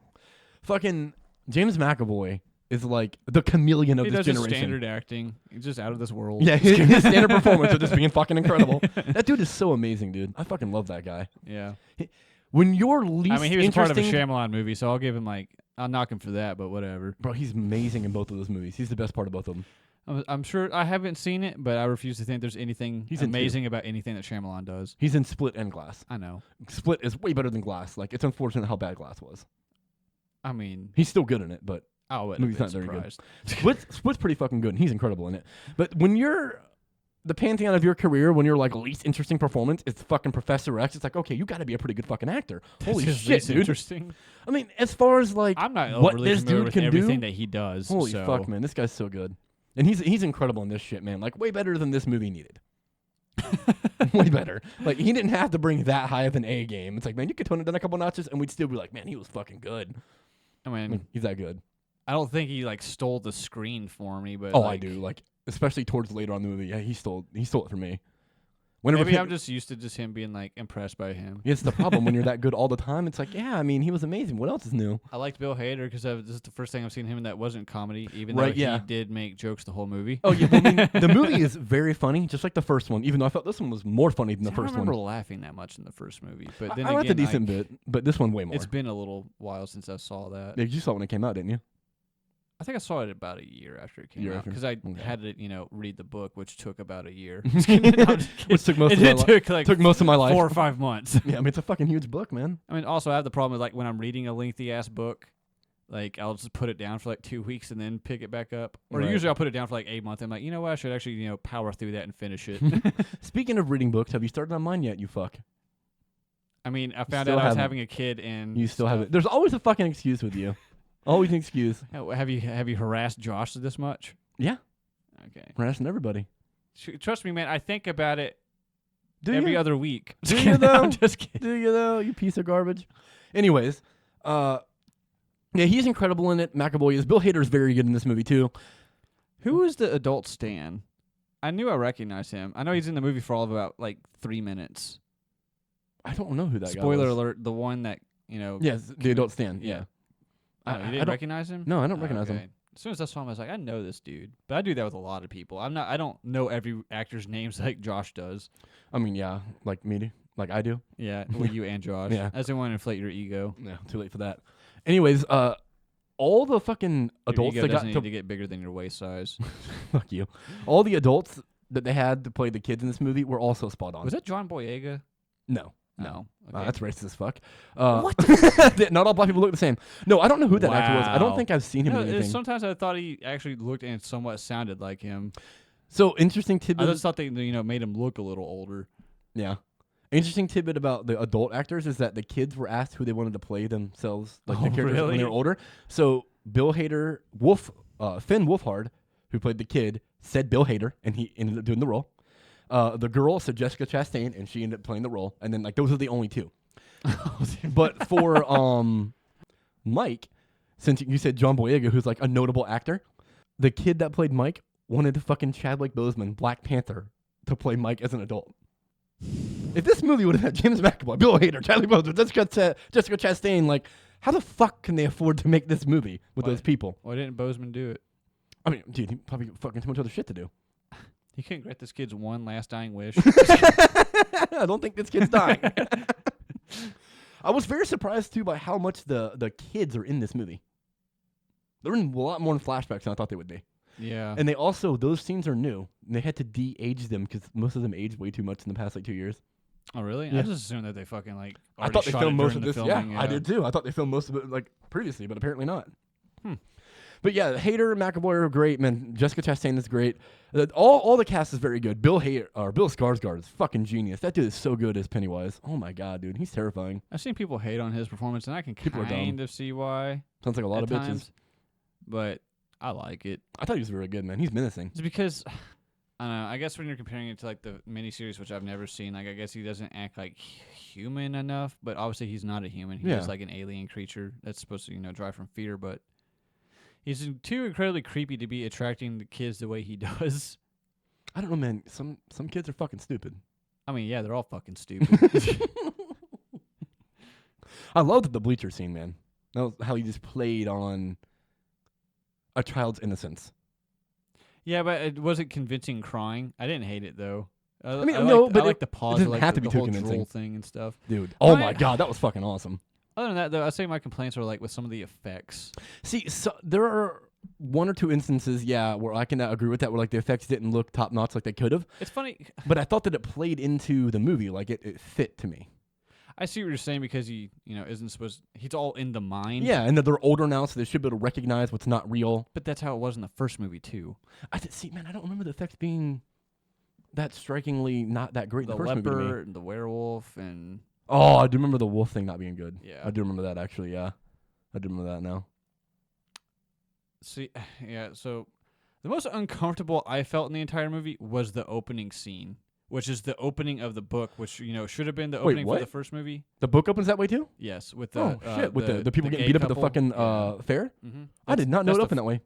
Fucking James McAvoy is like the chameleon of He this does his generation. standard acting. He's just out of this world. Yeah, his standard performance of just being fucking incredible. That dude is so amazing, dude. I fucking love that guy. Yeah. When you're least I mean, he was part of a interesting- Shyamalan movie, so I'll give him like, I'll knock him for that, but whatever. Bro, he's amazing in both of those movies. He's the best part of both of them. I'm sure I haven't seen it, but I refuse to think there's anything He's in amazing about anything that Shyamalan does. He's in Split and Glass. I know. Split is way better than Glass. Like, it's unfortunate how bad Glass was. I mean, He's still good in it, but I wouldn't movie's have been not very good. surprised. Split's pretty fucking good, and he's incredible in it. But when you're the pantheon of your career, when you're like least interesting performance, it's fucking Professor X. It's like, okay, you got to be a pretty good fucking actor. Holy That's shit, least dude. interesting. I mean, as far as like I'm not what overly this familiar dude with can everything do, that he does. holy so. fuck, man, this guy's so good, and he's incredible in this shit, man. Like way better than this movie needed. Way better. Like he didn't have to bring that high of an A game. It's like, man, you could tone it down a couple notches, and we'd still be like, man, he was fucking good. I I mean, mean, he's that good. I don't think he like stole the screen for me, but Oh, like, I do. Like especially towards later on in the movie. Yeah, he stole it from me. Whenever maybe I'm just used to just him being like impressed by him. It's the problem when you're that good all the time. It's like, yeah, I mean, he was amazing. What else is new? I liked Bill Hader because this is the first thing I've seen him in that wasn't comedy, even Right, though yeah. he did make jokes the whole movie. Oh yeah, well, I mean, the movie is very funny, just like the first one. Even though I felt this one was more funny than the I first don't remember one. laughing that much in the first movie, but then I laughed a again, decent bit, but this one way more. it's been a little while since I saw that. Yeah, you saw it when it came out, didn't you? I think I saw it about a year after it came Year out after? because I Okay. had to, read the book, which took about a year. Which took most of my life. Took Most of my life. 4 or 5 months. Yeah, I mean, it's a fucking huge book, man. I mean, also I have the problem with like when I'm reading a lengthy ass book, like I'll just put it down for like 2 weeks and then pick it back up. Or Right. usually I'll put it down for like 8 months. I'm like, you know what? I should actually power through that and finish it. Speaking of reading books, have you started on mine yet? You fuck. I mean, I found Still out I was haven't. having a kid and You still have it. There's always a fucking excuse with you. Always an excuse. Have you harassed Josh this much? Yeah, Okay. harassing everybody. Trust me, man. I think about it Do every you? other week. Do you though? I'm just kidding. Do you though? You piece of garbage. Anyways, yeah, he's incredible in it. McAvoy is. Bill Hader is very good in this movie too. Who is the adult Stan? I knew I recognized him. I know he's in the movie for all of about like 3 minutes. I don't know who that guy Spoiler was. alert: the one that Yes, the adult stand. Yeah. Oh, you didn't recognize him? No, I don't recognize him. Okay. As soon as I saw him, I was like, I know this dude. But I do that with a lot of people. I don't know every actor's names like Josh does. I mean, yeah, like me, like I do. Yeah, well, you and Josh. Yeah. I just didn't want to inflate your ego. Yeah, too late for that. Anyways, all the fucking adults your ego that got doesn't to need to get bigger than your waist size. fuck you. All the adults that they had to play the kids in this movie were also spot on. Was that John Boyega? No. No. Wow, Okay. that's racist as fuck. What? Not all black people look the same. No, I don't know who that actor was. I don't Wow. think I've seen him No, in anything. sometimes I thought he actually looked and somewhat sounded like him. So interesting I tidbit. just thought they made him look a little older. Yeah. Interesting tidbit about the adult actors is that the kids were asked who they wanted to play themselves, like the Oh, characters when they really? were older. So Bill Hader, Finn Wolfhard, who played the kid, said Bill Hader, and he ended up doing the role. The girl said Jessica Chastain, and she ended up playing the role. And then like those are the only two. But for Mike, since you said John Boyega, who's like a notable actor, the kid that played Mike wanted fucking Chadwick Boseman, Black Panther, to play Mike as an adult. If this movie would have had James McAvoy, Bill Hader, Chadwick Boseman, Jessica Chastain, like, how the fuck can they afford to make this movie with those people? Why didn't Boseman do it? I mean, dude, he probably fucking too much other shit to do. He couldn't grant this kid's one last dying wish. I don't think this kid's dying. I was very surprised, too, by how much the kids are in this movie. They're in a lot more in flashbacks than I thought they would be. Yeah. And they also, those scenes are new. They had to de-age them because most of them aged way too much in the past, 2 years. Oh, really? Yeah. I just assumed that they fucking, I thought they filmed most of this. Filming, Yeah, I did, too. I thought they filmed most of it, previously, but apparently not. Hmm. But yeah, Hader, McAvoy are great, man. Jessica Chastain is great. All the cast is very good. Bill Skarsgård is fucking genius. That dude is so good as Pennywise. Oh my god, dude, he's terrifying. I've seen people hate on his performance, and I can People are dumb. kind of see why. Sounds like a lot at of bitches. times, but I like it. I thought he was very good, man. He's menacing. It's because I don't know. I guess when you're comparing it to like the miniseries, which I've never seen, like I guess he doesn't act like human enough. But obviously, he's not a human. He's just like an alien creature that's supposed to, drive from fear. But he's too incredibly creepy to be attracting the kids the way he does. I don't know, man. Some kids are fucking stupid. I mean, yeah, they're all fucking stupid. I loved the bleacher scene, man. That was how he just played on a child's innocence. Yeah, but it wasn't convincing crying. I didn't hate it though. But I like the pause. it doesn't like have to the be too whole convincing. droll thing and stuff. Dude, oh Right. my god, that was fucking awesome. Other than that, though, I say my complaints are like with some of the effects. See, so there are one or two instances, where I can agree with that, where like the effects didn't look top notch like they could have. It's funny. But I thought that it played into the movie, like it fit to me. I see what you're saying because he, isn't supposed. He's all in the mind. Yeah, and that they're older now, so they should be able to recognize what's not real. But that's how it was in the first movie too. See, man, I don't remember the effects being that strikingly not that great The in the first movie. To me. leopard, and the werewolf, and Oh, I do remember the wolf thing not being good. Yeah. I do remember that actually. Yeah, I do remember that now. see, yeah. So the most uncomfortable I felt in the entire movie was the opening scene, which is the opening of the book, which should have been the opening for what? the first movie. The book opens that way too? Yes, with the with the people getting gay beat up at the couple. fucking fair? Mm-hmm. I did not know it opened that way.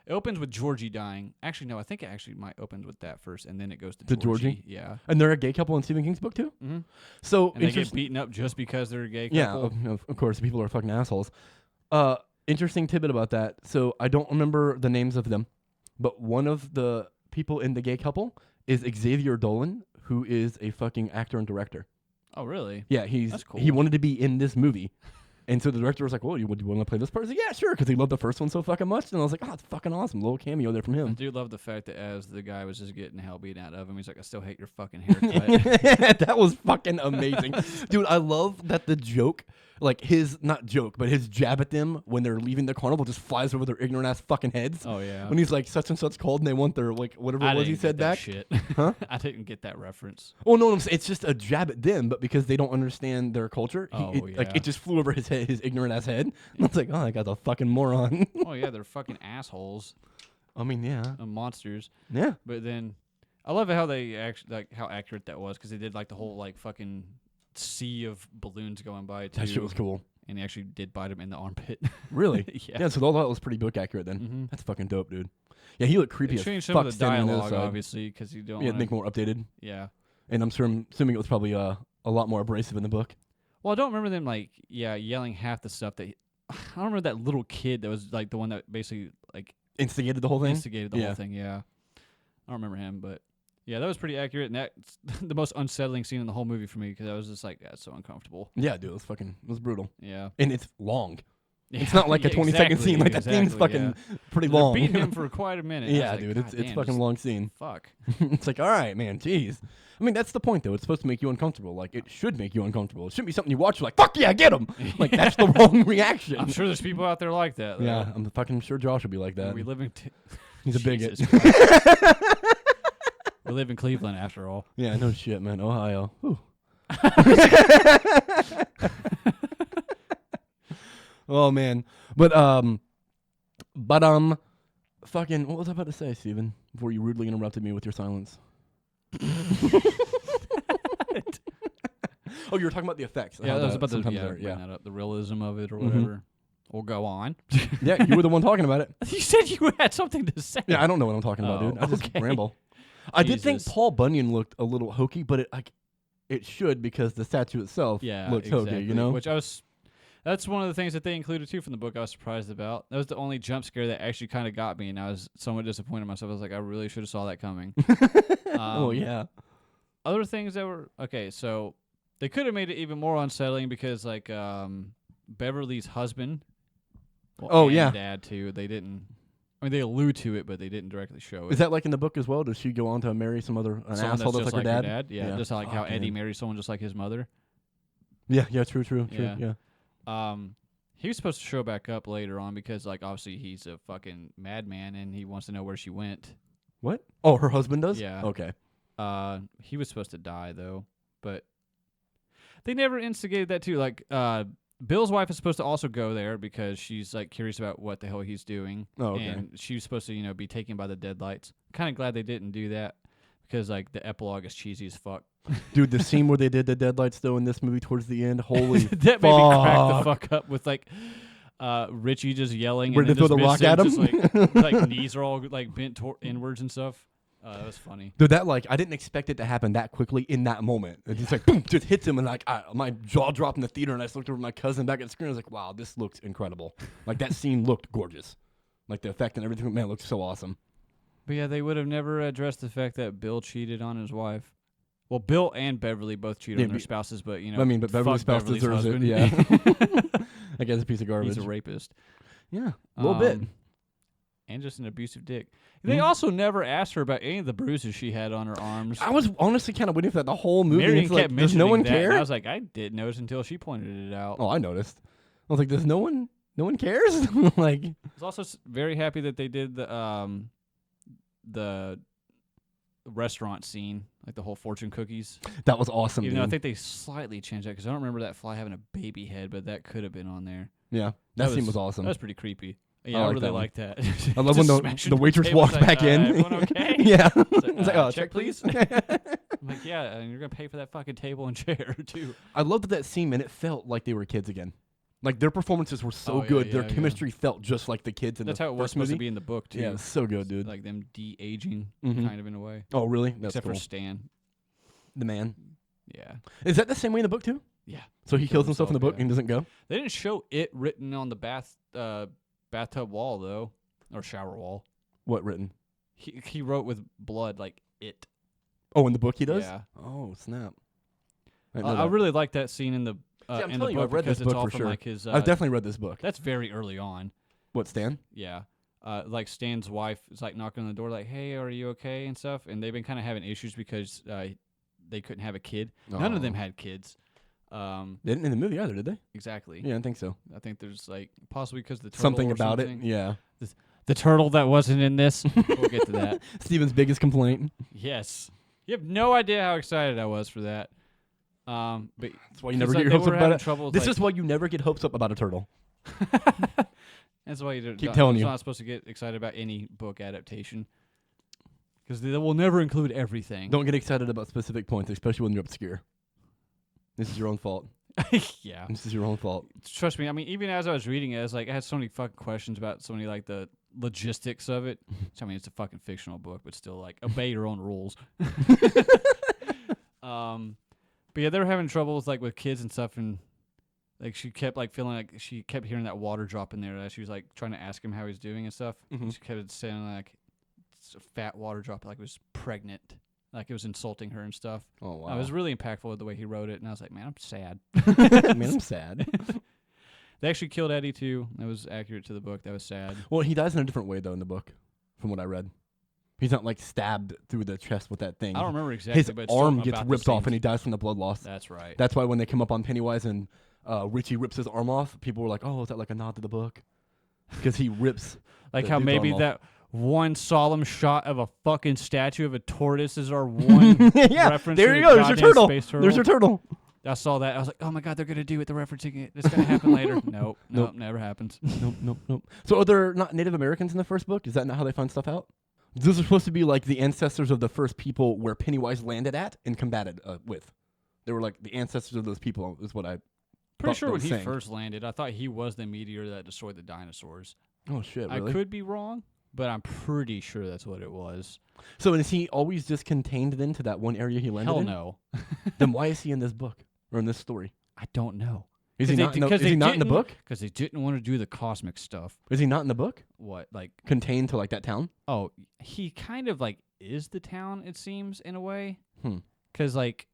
It opens with Georgie dying. Actually, no, I think it actually might open with that first, and then it goes to To Georgie. Georgie? Yeah. And they're a gay couple in Stephen King's book too? Mm-hmm. So And they get beaten up just because they're a gay yeah, couple. of course, people are fucking assholes. Interesting tidbit about that. So I don't remember the names of them, but one of the people in the gay couple is Xavier Dolan, who is a fucking actor and director. Oh, really? Yeah, That's cool. he wanted to be in this movie. And so the director was like, "Well, would you want to play this part?" I was like, "Yeah, sure," because he loved the first one so fucking much. And I was like, "Oh, it's fucking awesome, little cameo there from I him." do love the fact that as the guy was just getting the hell beaten out of him, he's like, I still hate your fucking haircut. That was fucking amazing, dude. I love that the joke, like his not joke, but his jab at them when they're leaving the carnival just flies over their ignorant ass fucking heads. Oh, yeah. When he's like such and such cold, and they want their like whatever it was he said back. Shit. Huh? I didn't get that reference. Oh no, it's just a jab at them, but because they don't understand their culture, Yeah. it just flew over his head, his ignorant ass head. And I was like, oh, that guy's a fucking moron. Oh, yeah, they're fucking assholes I mean, yeah, and monsters. yeah. But then I love how they actually, like, how accurate that was because they did, like, the whole, like, fucking sea of balloons going by, too. That shit was cool. And he actually did bite him in the armpit. Really? Yeah. So all that was pretty book accurate then. Mm-hmm. That's fucking dope, dude. Yeah, he looked creepy They as changed fuck some of the standing on the other dialogue, side. obviously, because you don't Yeah, want make more updated. Yeah. And I'm assuming it was probably a lot more abrasive in the book. Well, I don't remember them, like, yelling half the stuff that... I don't remember that little kid that was, like, the one that basically, like... Instigated the whole thing? Instigated the whole thing, yeah. I don't remember him, but... Yeah, that was pretty accurate, and that's the most unsettling scene in the whole movie for me, because I was just like, that's so uncomfortable. Yeah, dude, it was brutal. Yeah. And it's long. Yeah, It's not like a 20-second scene. Like, that scene's fucking pretty They're long. beating him for quite a minute. Yeah, I was like, dude, "God it's damn, fucking just long scene. Fuck. It's like, all right, man, jeez. I mean, that's the point, though. It's supposed to make you uncomfortable. Like, it should make you uncomfortable. It shouldn't be something you watch, you're like, fuck yeah, get him! Like, that's the wrong reaction. I'm sure there's people out there like that, though. Yeah, I'm fucking sure Josh would be like that. We live in... He's a bigot. Jesus Christ. We live in Cleveland, after all. Yeah, no shit, man. Ohio. Whew. Oh, man. But, fucking, what was I about to say, Steven? Before you rudely interrupted me with your silence. Oh, you were talking about the effects. Yeah, that was about sometimes bring that up, the realism of it or whatever. We'll go on. Yeah, you were the one talking about it. You said you had something to say. Yeah, I don't know what I'm talking about, dude. I just ramble. I did think Paul Bunyan looked a little hokey, but it should because the statue itself looks hokey, you know? That's one of the things that they included too from the book I was surprised about. That was the only jump scare that actually kind of got me, and I was somewhat disappointed in myself. I was like, I really should have saw that coming. Oh, yeah. Other things that were... Okay, so they could have made it even more unsettling because, like, Beverly's husband... Well, and dad, too. They didn't... I mean, they allude to it, but they didn't directly show it. Is that like in the book as well? Does she go on to marry an asshole that's like her dad? Yeah, just like how Eddie marries someone just like his mother. Yeah, true, yeah. He was supposed to show back up later on because, like, obviously he's a fucking madman and he wants to know where she went. What? Oh, her husband does? Yeah. Okay. He was supposed to die, though, but they never instigated that, too. Like, Bill's wife is supposed to also go there because she's, like, curious about what the hell he's doing. Oh, okay. And she was supposed to, you know, be taken by the deadlights. Kind of glad they didn't do that because, like, the epilogue is cheesy as fuck. Dude, the scene where they did the deadlights, though, in this movie towards the end, holy that made me crack the fuck up with, like, Richie just yelling. Where and they throw the rock at him? Just, like knees are all, like, bent inwards and stuff. That was funny. Dude, that, like, I didn't expect it to happen that quickly in that moment. It just, like, boom, just hits him, and, like, my jaw dropped in the theater, and I just looked over at my cousin back at the screen, and I was like, wow, this looks incredible. Like, that scene looked gorgeous. Like, the effect and everything, man, it looked so awesome. But, yeah, they would have never addressed the fact that Bill cheated on his wife. Well, Bill and Beverly both cheated on their spouses, but, you know, but Beverly's spouse deserves it, yeah. I guess a piece of garbage. He's a rapist. Yeah, a little bit. And just an abusive dick. They also never asked her about any of the bruises she had on her arms. I was honestly kind of waiting for that the whole movie. Marion kept mentioning does no one that, care? And I was like, I didn't notice until she pointed it out. Oh, I noticed. I was like, does no one cares? Like, I was also very happy that they did the restaurant scene, like the whole fortune cookies. That was awesome. Even though I think they slightly changed that because I don't remember that fly having a baby head, but that could have been on there. Yeah, that scene was awesome. That was pretty creepy. Yeah, I really like that. I love when the waitress walks back in. Everyone okay? Yeah. It's like, oh, check please. I'm like, yeah, and you're going to pay for that fucking table and chair, too. I loved that scene, and it felt like they were kids again. Like, their performances were so good. Their chemistry felt just like the kids in the first movie. That's how it was supposed to be in the book, too. Yeah, it's so good, dude. Like them de-aging, kind of, in a way. Oh, really? That's Except cool. for Stan. The man. Yeah. Is that the same way in the book, too? Yeah. So he kills himself in the book and doesn't go? They didn't show it written on the bathtub wall, though. Or shower wall. What written? He wrote with blood, like, it. Oh, in the book he does? Yeah. Oh, snap. I really like that scene in the I'm in telling the you, book I've read this because it's book all for from sure. like his. I've definitely read this book. That's very early on. What, Stan? Yeah. Like Stan's wife is like knocking on the door, like, "Hey, are you okay?" and stuff. And they've been kind of having issues because they couldn't have a kid. None of them had kids. They didn't in the movie either, did they? Exactly. Yeah, I think so. I think there's like possibly because the turtle something or about something. it. Yeah. The turtle that wasn't in this. We'll get to that. Steven's biggest complaint. Yes. You have no idea how excited I was for that. But that's why you never get your hopes up about it. This like, is why you never get hopes up about a turtle. That's why you keep telling you. You're not supposed to get excited about any book adaptation because they will never include everything. Don't get excited about specific points, especially when you're obscure. This is your own fault. Yeah. This is your own fault. Trust me. I mean, even as I was reading it, I was like, I had so many fucking questions about so many like the logistics of it. Which, I mean, it's a fucking fictional book, but still, like, obey your own rules. But yeah, they were having trouble with like with kids and stuff, and like she kept like feeling like she kept hearing that water drop in there as she was like trying to ask him how he's doing and stuff. Mm-hmm. She kept saying like it's a fat water drop, like it was pregnant. Like it was insulting her and stuff. Oh wow! It was really impactful with the way he wrote it, and I was like, man, I'm sad. Man, I'm sad. They actually killed Eddie too. That was accurate to the book. That was sad. Well, he dies in a different way though in the book, from what I read. He's not like stabbed through the chest with that thing. I don't remember exactly. His but arm gets ripped off, and he dies from the blood loss. That's right. That's why when they come up on Pennywise and Richie rips his arm off, people were like, "Oh, is that like a nod to the book?" Because he rips. Like how maybe that one solemn shot of a fucking statue of a tortoise is our one reference. There you go. There's your turtle. There's your turtle. I saw that. I was like, oh my God, they're going to do it. They're referencing it. It's going to happen later. Nope. Never happens. Nope. So are there not Native Americans in the first book? Is that not how they find stuff out? Those are supposed to be like the ancestors of the first people where Pennywise landed at and combated with. They were like the ancestors of those people. Is what I Pretty thought sure they when were he saying. first landed, I thought he was the meteor that destroyed the dinosaurs. Oh shit! Really? I could be wrong, but I'm pretty sure that's what it was. So is he always just contained then to that one area he landed Hell in? no. Then why is he in this book or in this story? I don't know. Is he not? Is he not in the book? Because they didn't want to do the cosmic stuff. Is he not in the book? What, like? Contained to like that town? Oh, he kind of like is the town. It seems in a way. Hmm. Because like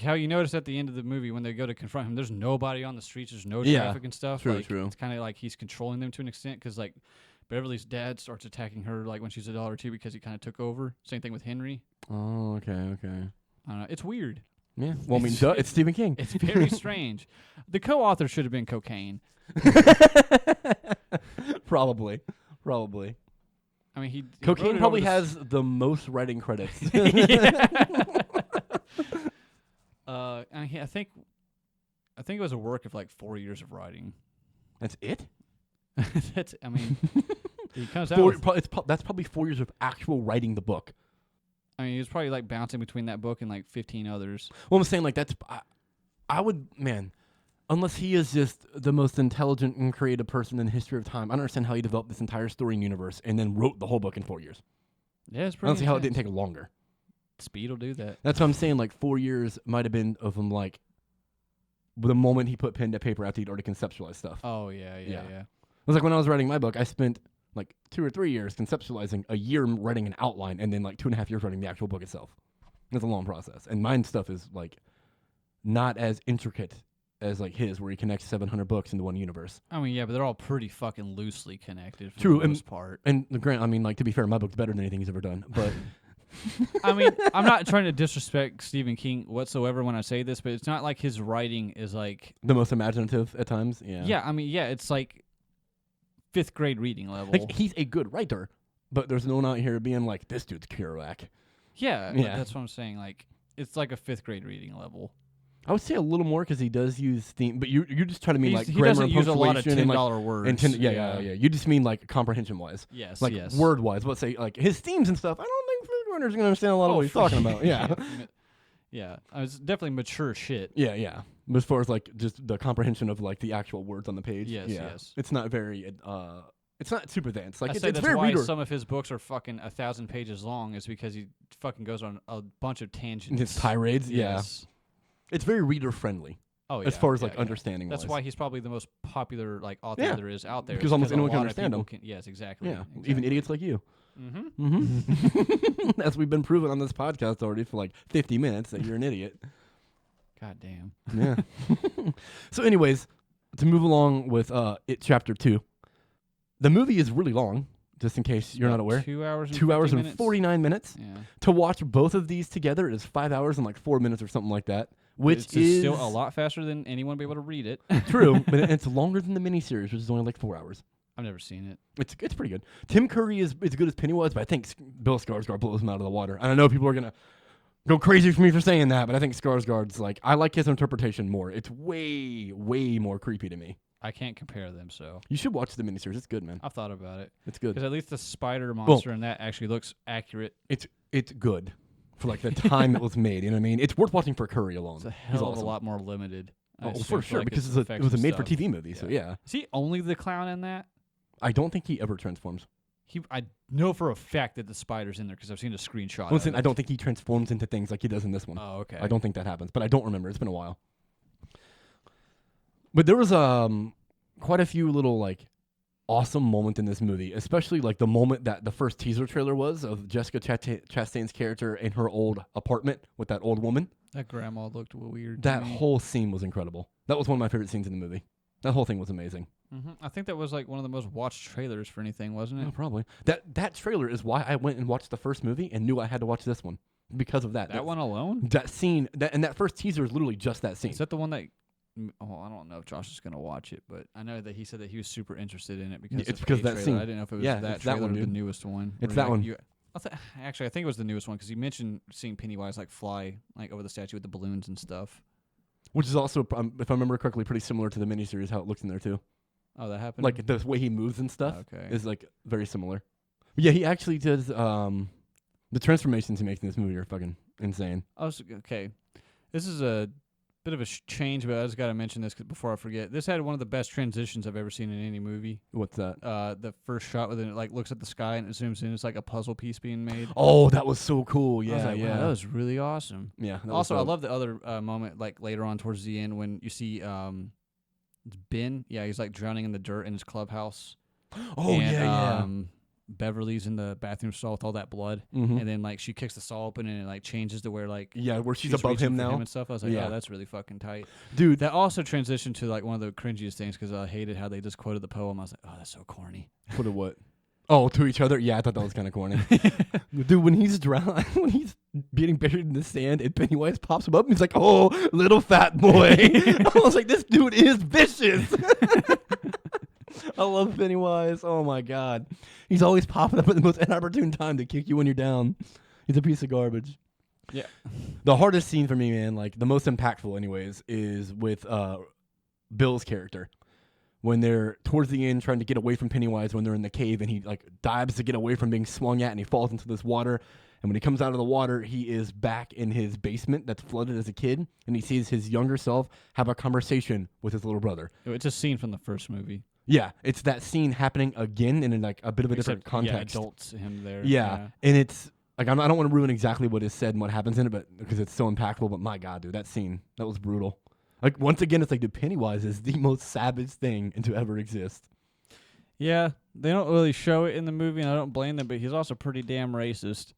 how you notice at the end of the movie when they go to confront him, there's nobody on the streets. There's no Yeah. traffic and stuff. True, like, true. It's kind of like he's controlling them to an extent. Because like Beverly's dad starts attacking her like when she's a dollar too because he kind of took over. Same thing with Henry. Oh, okay. I don't know. It's weird. Yeah. Well, I mean, duh, it's Stephen King. It's very strange. The co-author should have been cocaine. Probably. I mean, he Cocaine wrote it probably over has the most writing credits. I think it was a work of like 4 years of writing. That's it? That's. I mean, he comes out. With, That's probably 4 years of actual writing the book. I mean, he was probably like bouncing between that book and like 15 others. Well, I'm saying like that's. I would, man, unless he is just the most intelligent and creative person in the history of time, I don't understand how he developed this entire story and universe and then wrote the whole book in 4 years. Yeah, it's I pretty. don't see how it didn't take longer. Speed will do that. That's what I'm saying. Like 4 years might have been of him like the moment he put pen to paper after he'd already conceptualized stuff. Oh yeah. It was like when I was writing my book, I spent like 2 or 3 years conceptualizing, a year writing an outline, and then like 2.5 years writing the actual book itself. It's a long process, and mine stuff is like not as intricate as like his, where he connects 700 books into one universe. I mean, yeah, but they're all pretty fucking loosely connected for True, the most part. And the grant, I mean, like to be fair, my book's better than anything he's ever done. But I mean, I'm not trying to disrespect Stephen King whatsoever when I say this, but it's not like his writing is like the most imaginative at times. Yeah. Yeah, I mean, yeah, it's like 5th grade reading level. Like he's a good writer, but there's no one out here being like, this dude's Kerouac. Yeah, Yeah. that's what I'm saying. Like, it's like a 5th grade reading level. I would say a little more because he does use theme, but you're just trying to mean like He grammar doesn't and use a lot of punctuation and $10 like words. yeah. You just mean like comprehension wise. Yes, Like yes. word wise. Let's say like his themes and stuff. I don't think 5th graders are gonna understand a lot of what he's talking about. Yeah. Yeah, it's definitely mature shit. Yeah. But as far as like just the comprehension of like the actual words on the page. Yes, yeah. yes. It's not very it's not super advanced. Like I it's say that's very why reader. some of his books are fucking 1,000 pages long, is because he fucking goes on a bunch of tangents. It's tirades. Yes. Yeah. It's very reader friendly. Oh, yeah. As far as like yeah. understanding. That's wise. why he's probably the most popular like author Yeah. there is out there. Because is almost a anyone can lot of understand people him. yes, exactly. Yeah. Exactly. Even idiots like you. Mm-hmm. As we've been proven on this podcast already for like 50 minutes that you're an idiot. God damn. Yeah. So anyways, to move along with It Chapter 2. The movie is really long, just in case you're not aware. 2 hours and 2 hours 50 and minutes? 49 minutes. Yeah. To watch both of these together is 5 hours and like 4 minutes or something like that. Which It's is still a lot faster than anyone will be able to read it. true, but it's longer than the miniseries, which is only like 4 hours. I've never seen it. It's pretty good. Tim Curry is as good as Pennywise, but I think Bill Skarsgård blows him out of the water. And I know people are gonna go crazy for me for saying that, but I think Skarsgård's like, I like his interpretation more. It's way more creepy to me. I can't compare them, so You should watch the miniseries. It's good, man. I've thought about it. It's good. Because at least the spider monster in that actually looks accurate. It's good for like the time it was made. You know what I mean? It's worth watching for Curry alone. It's a He's hell of awesome. a lot more limited. I Oh, assume, for sure, like because its it effects was a and made for stuff. TV movie. So yeah, Is he only the clown in that? I don't think he ever transforms. I know for a fact that the spider's in there because I've seen a screenshot. Listen, of I it. don't think he transforms into things like he does in this one. Oh, okay. I don't think that happens, but I don't remember. It's been a while. But there was quite a few little like awesome moments in this movie, especially like the moment that the first teaser trailer was of Jessica Chastain's character in her old apartment with that old woman. That grandma looked weird. That whole scene was incredible. That was one of my favorite scenes in the movie. That whole thing was amazing. I think that was like one of the most watched trailers for anything, wasn't it? Oh, probably. That trailer is why I went and watched the first movie and knew I had to watch this one because of that. That one alone? That scene, and that first teaser is literally just that scene. Is that the one that? Oh, I don't know if Josh is gonna watch it, but I know that he said that he was super interested in it because It's of because a that trailer. scene. I didn't know if it was Yeah, that it's that trailer one, or the dude. newest one. It's Where that one. Actually, I think it was the newest one because you mentioned seeing Pennywise like fly like over the statue with the balloons and stuff. Which is also, if I remember correctly, pretty similar to the miniseries, how it looks in there too. Oh, that happened. Like the way he moves and stuff Okay. is like very similar. But yeah, he actually does. The transformations he makes in this movie are fucking insane. Okay. This is a bit of a change, but I just got to mention this before I forget. This had one of the best transitions I've ever seen in any movie. What's that? The first shot when it like looks at the sky and it zooms in. It's like a puzzle piece being made. Oh, that was so cool. I Yeah, was like, yeah. wow, that was really awesome. Yeah. That Also, I was love the other moment, like later on towards the end when you see it's Ben. Yeah, he's like drowning in the dirt in his clubhouse. Oh, and, yeah. Beverly's in the bathroom stall with all that blood, Mm-hmm. and then like she kicks the stall open and it like changes to where like Yeah, where she's above reaching him for now. and stuff. I was like, Yeah. oh, that's really fucking tight. Dude, That also transitioned to like one of the cringiest things because I hated how they just quoted the poem. I was like, oh, that's so corny. put a what? Oh, to each other? Yeah, I thought that was kind of corny. Dude, when he's drowning, when he's being buried in the sand and Pennywise pops him up and he's like, oh, little fat boy. I was like, this dude is vicious. I love Pennywise. Oh, my God. He's always popping up at the most inopportune time to kick you when you're down. He's a piece of garbage. Yeah. The hardest scene for me, man, like the most impactful anyways, is with Bill's character. When they're towards the end trying to get away from Pennywise when they're in the cave and he like dives to get away from being swung at and he falls into this water. And when he comes out of the water, he is back in his basement that's flooded as a kid. And he sees his younger self have a conversation with his little brother. It's a scene from the first movie. Yeah, it's that scene happening again in like a bit of a different context. Yeah, adults him there. Yeah, and it's like I don't want to ruin exactly what is said and what happens in it, but because it's so impactful. But my God, dude, that scene, that was brutal. Like once again, it's like, dude, Pennywise is the most savage thing to ever exist. Yeah, they don't really show it in the movie, and I don't blame them, but he's also pretty damn racist.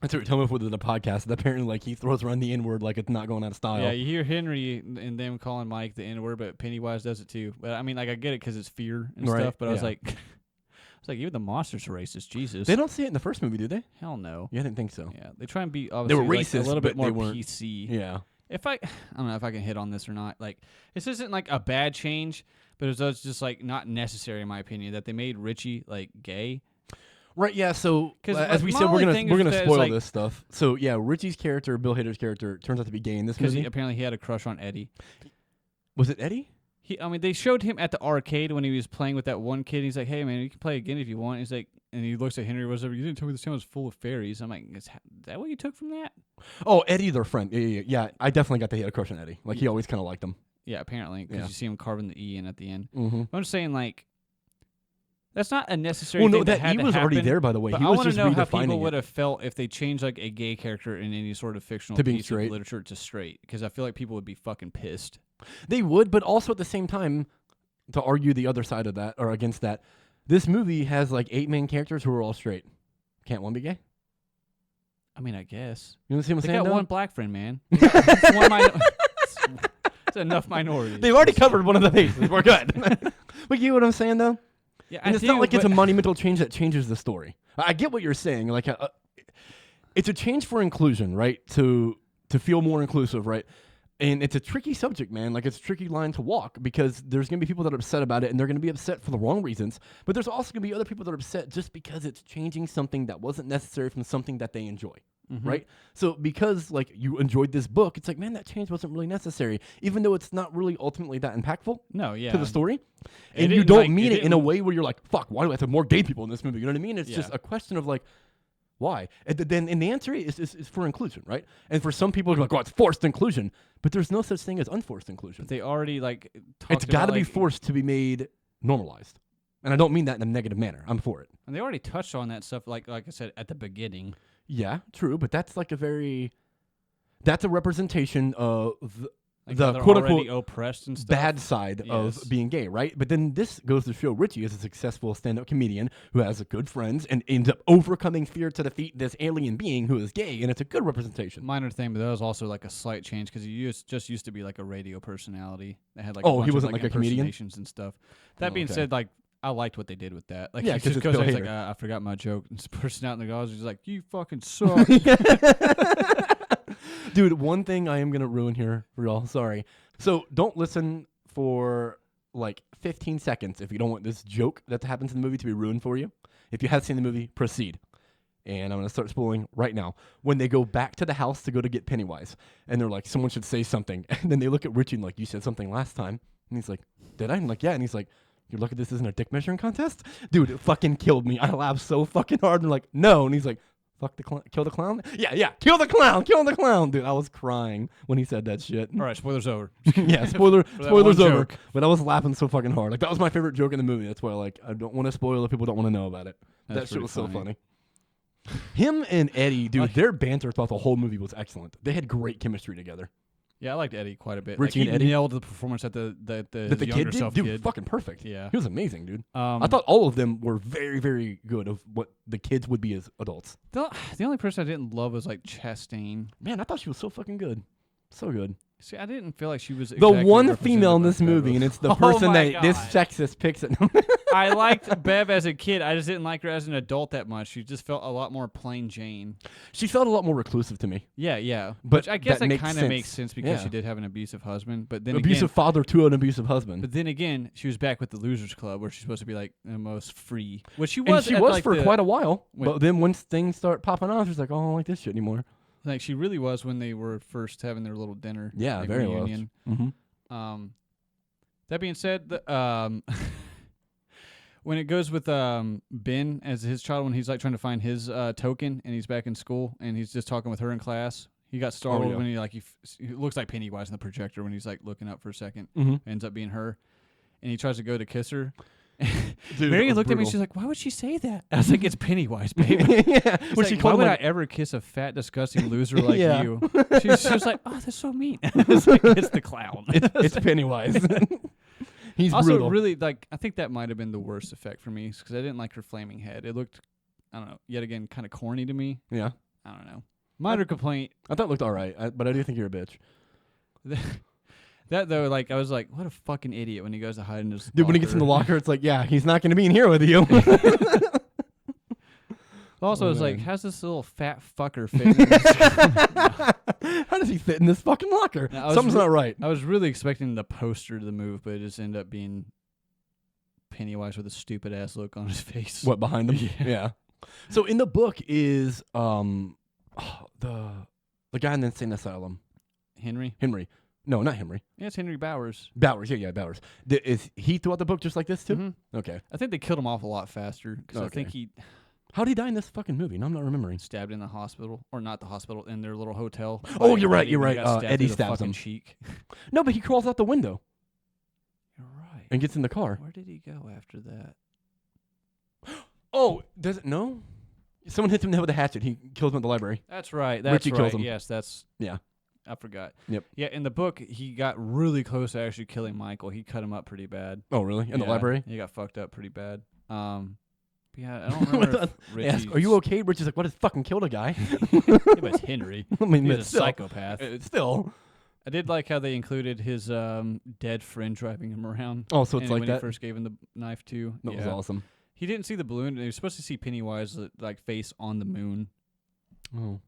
That's what you're telling me with the podcast. That apparently, like, he throws around the N-word like it's not going out of style. Yeah, you hear Henry and them calling Mike the N-word, but Pennywise does it too. But I mean, like, I get it because it's fear and Right, stuff. But I was yeah. like, even the monsters are racist. Jesus, They don't see it in the first movie, do they? hell no. Yeah, I didn't think so. Yeah, they try and be They obviously were like, racist, a little bit but they more weren't. PC. Yeah. I don't know if I can hit on this or not. Like, this isn't like a bad change, but it was just like not necessary in my opinion that they made Richie like gay. Right, yeah, so 'Cause as we my said, only we're thing gonna is that spoil like- this stuff. So yeah, Richie's character, Bill Hader's character, turns out to be gay in this Because movie. apparently he had a crush on Eddie. Was it Eddie? They showed him at the arcade when he was playing with that one kid. He's like, "Hey, man, you can play again if you want." He's like, and he looks at Henry, "Whatever, you didn't tell me this town was full of fairies." I'm like, "Is that what you took from that?" Oh, Eddie, their friend. Yeah. I definitely got that he had a crush on Eddie. Like he always kind of liked him. Yeah, apparently, because Yeah. you see him carving the E in at the end. Mm-hmm. I'm just saying, like, that's not a necessary Well, no, thing that had E to was already happen, there, by the way. But He I was want to just know how people redefining would it. have felt if they changed like a gay character in any sort of fictional To being piece straight. of literature to straight. Because I feel like people would be fucking pissed. They would, but also at the same time, to argue the other side of that or against that, this movie has like 8 main characters who are all straight. Can't one be gay? I mean, I guess You know what I'm they saying? got though? one black friend, man. It's one it's enough minorities. They've already covered one of the bases. We're good. But you know what I'm saying, though? Yeah, And it's not like it's a monumental change that changes the story. I get what you're saying. Like, it's a change for inclusion, right? To feel more inclusive, right? And it's a tricky subject, man. Like, it's a tricky line to walk because there's going to be people that are upset about it, and they're going to be upset for the wrong reasons. But there's also going to be other people that are upset just because it's changing something that wasn't necessary from something that they enjoy, right? So because, like, you enjoyed this book, it's like, man, that change wasn't really necessary, even though it's not really ultimately that impactful No, yeah. to the story. It And you didn't, don't like, mean it it in a didn't- way where you're like, fuck, why do I have to have more gay people in this movie? You know what I mean? It's Yeah. just a question of like, why? And the answer is for inclusion, right? And for some people, you're like, oh, it's forced inclusion. But there's no such thing as unforced inclusion. They already like It's talked got to about, be like, forced to be made normalized. And I don't mean that in a negative manner. I'm for it. And they already touched on that stuff, like I said at the beginning. Yeah, true. But that's like that's a representation of Like the how they're quote already unquote oppressed and stuff. bad side Yes. of being gay, right? But then this goes to show Richie is a successful stand-up comedian who has good friends and ends up overcoming fear to defeat this alien being who is gay, and it's a good representation. Minor thing, but that was also like a slight change because he just used to be like a radio personality that had like Oh, a bunch he of, wasn't like like a comedian? impersonations and stuff. That Oh, being okay. said, like I liked what they did with that. Like Yeah, he 'cause just it's goes Bill there, he's like, Hader. I forgot my joke. And this person out in the gauze is like, you fucking suck. Dude, one thing I am going to ruin here for y'all. Sorry. So don't listen for like 15 seconds if you don't want this joke that happens in the movie to be ruined for you. If you have seen the movie, proceed. And I'm going to start spoiling right now. When they go back to the house to go to get Pennywise, and they're like, someone should say something. And then they look at Richie and like, you said something last time. And he's like, did I? And I'm like, yeah. And he's like, you're lucky this isn't a dick measuring contest? Dude, it fucking killed me. I laughed so fucking hard. And like, no. And he's like, Fuck the clown. Kill the clown? Yeah. Kill the clown. Dude, I was crying when he said that shit. All right, spoilers over. Yeah, spoilers one over. joke. But I was laughing so fucking hard. Like, that was my favorite joke in the movie. That's why, like, I don't want to spoil if people don't want to know about it. That's that shit pretty was so funny. funny. Him and Eddie, dude, their banter throughout the whole movie was excellent. They had great chemistry together. Yeah, I liked Eddie quite a bit. Richie like, and he Eddie? nailed the performance that the That the younger kid self did? Dude, did. fucking perfect. Yeah. He was amazing, dude. I I thought all of them were very, very good of what the kids would be as adults. the only person I didn't love was like Chastain. Man, I thought she was so fucking good. So good. See, I didn't feel like she was The exactly one female in representative this of Bev. movie, and it's the Oh person my that this God. sexist picks it. I liked Bev as a kid. I just didn't like her as an adult that much. She just felt a lot more plain Jane. She felt a lot more reclusive to me. Yeah. But Which I guess that that makes kind of sense. makes sense because Yeah. she did have an abusive husband. But then Abusive father to an abusive husband. But then again, she was back with the Losers Club, where she's supposed to be like the most free. Which she And was. she at, was like, for the- quite a while. when- But then once things start popping off, she's like, oh, I don't like this shit anymore. Like she really was when they were first having their little dinner. Yeah, like, very well. reunion. Mm-hmm. That being said, when it goes with Ben as his child, when he's like trying to find his token, and he's back in school, and he's just talking with her in class. He got startled yeah. when he looks like Pennywise in the projector when he's like looking up for a second. Mm-hmm. Ends up being her, and he tries to go to kiss her. Dude, Marion that was looked at me. brutal. She's like, "Why would she say that?" I was like, "It's Pennywise, baby." Yeah. She's When like, she why called him would like, I ever kiss a fat, disgusting loser like Yeah. you? She was like, "Oh, that's so mean." It's like, it's the clown. it's Pennywise. He's Also, brutal. really, like, I think that might have been the worst effect for me because I didn't like her flaming head. It looked, I don't know, yet again, kind of corny to me. Yeah. I don't know. Minor complaint. I thought it looked all right, but I do think you're a bitch. That, though, like, I was like, what a fucking idiot when he goes to hide in his Dude, when he gets in the locker, it's like, yeah, he's not going to be in here with you. Also, Oh, I was like, man. how's this little fat fucker fit in this? How does he fit in this fucking locker? No, I was Something's not right. I was really expecting the poster to move, but it just ended up being Pennywise with a stupid ass look on his face. What, behind him? Yeah. So in the book is the guy in the insane asylum. Henry? Henry. No, not Henry. Yeah, it's Henry Bowers. Bowers. Yeah, Bowers. Is he throughout the book just like this too? Mhm. Okay. I think they killed him off a lot faster because I Okay. think he How did he die in this fucking movie? No, I'm not remembering. stabbed in the hospital, or not the hospital, in their little hotel. Oh, by you're right, Eddie you're when he right. got stabbed Eddie through the stabs fucking him. cheek. No, but he crawls out the window You're right. and gets in the car. Where did he go after that? Oh, does it? No. Someone hits him in the head with a hatchet. He kills him at the library. That's right. That's Richie right. kills him. Yes, that's. Yeah. I forgot. Yep. Yeah, in the book, he got really close to actually killing Michael. He cut him up pretty bad. Oh, really? In the Yeah, library? He got fucked up pretty bad. Yeah, I don't remember. if Ask, are you okay? Richie's like, what? Has fucking killed a guy? Yeah, but it's Henry. I mean, He's a but still, psychopath. Still. I did like how they included his dead friend driving him around. Oh, so it's and like when that. he first gave him the knife too. That was awesome. He didn't see the balloon. He was supposed to see Pennywise like face on the moon. Oh.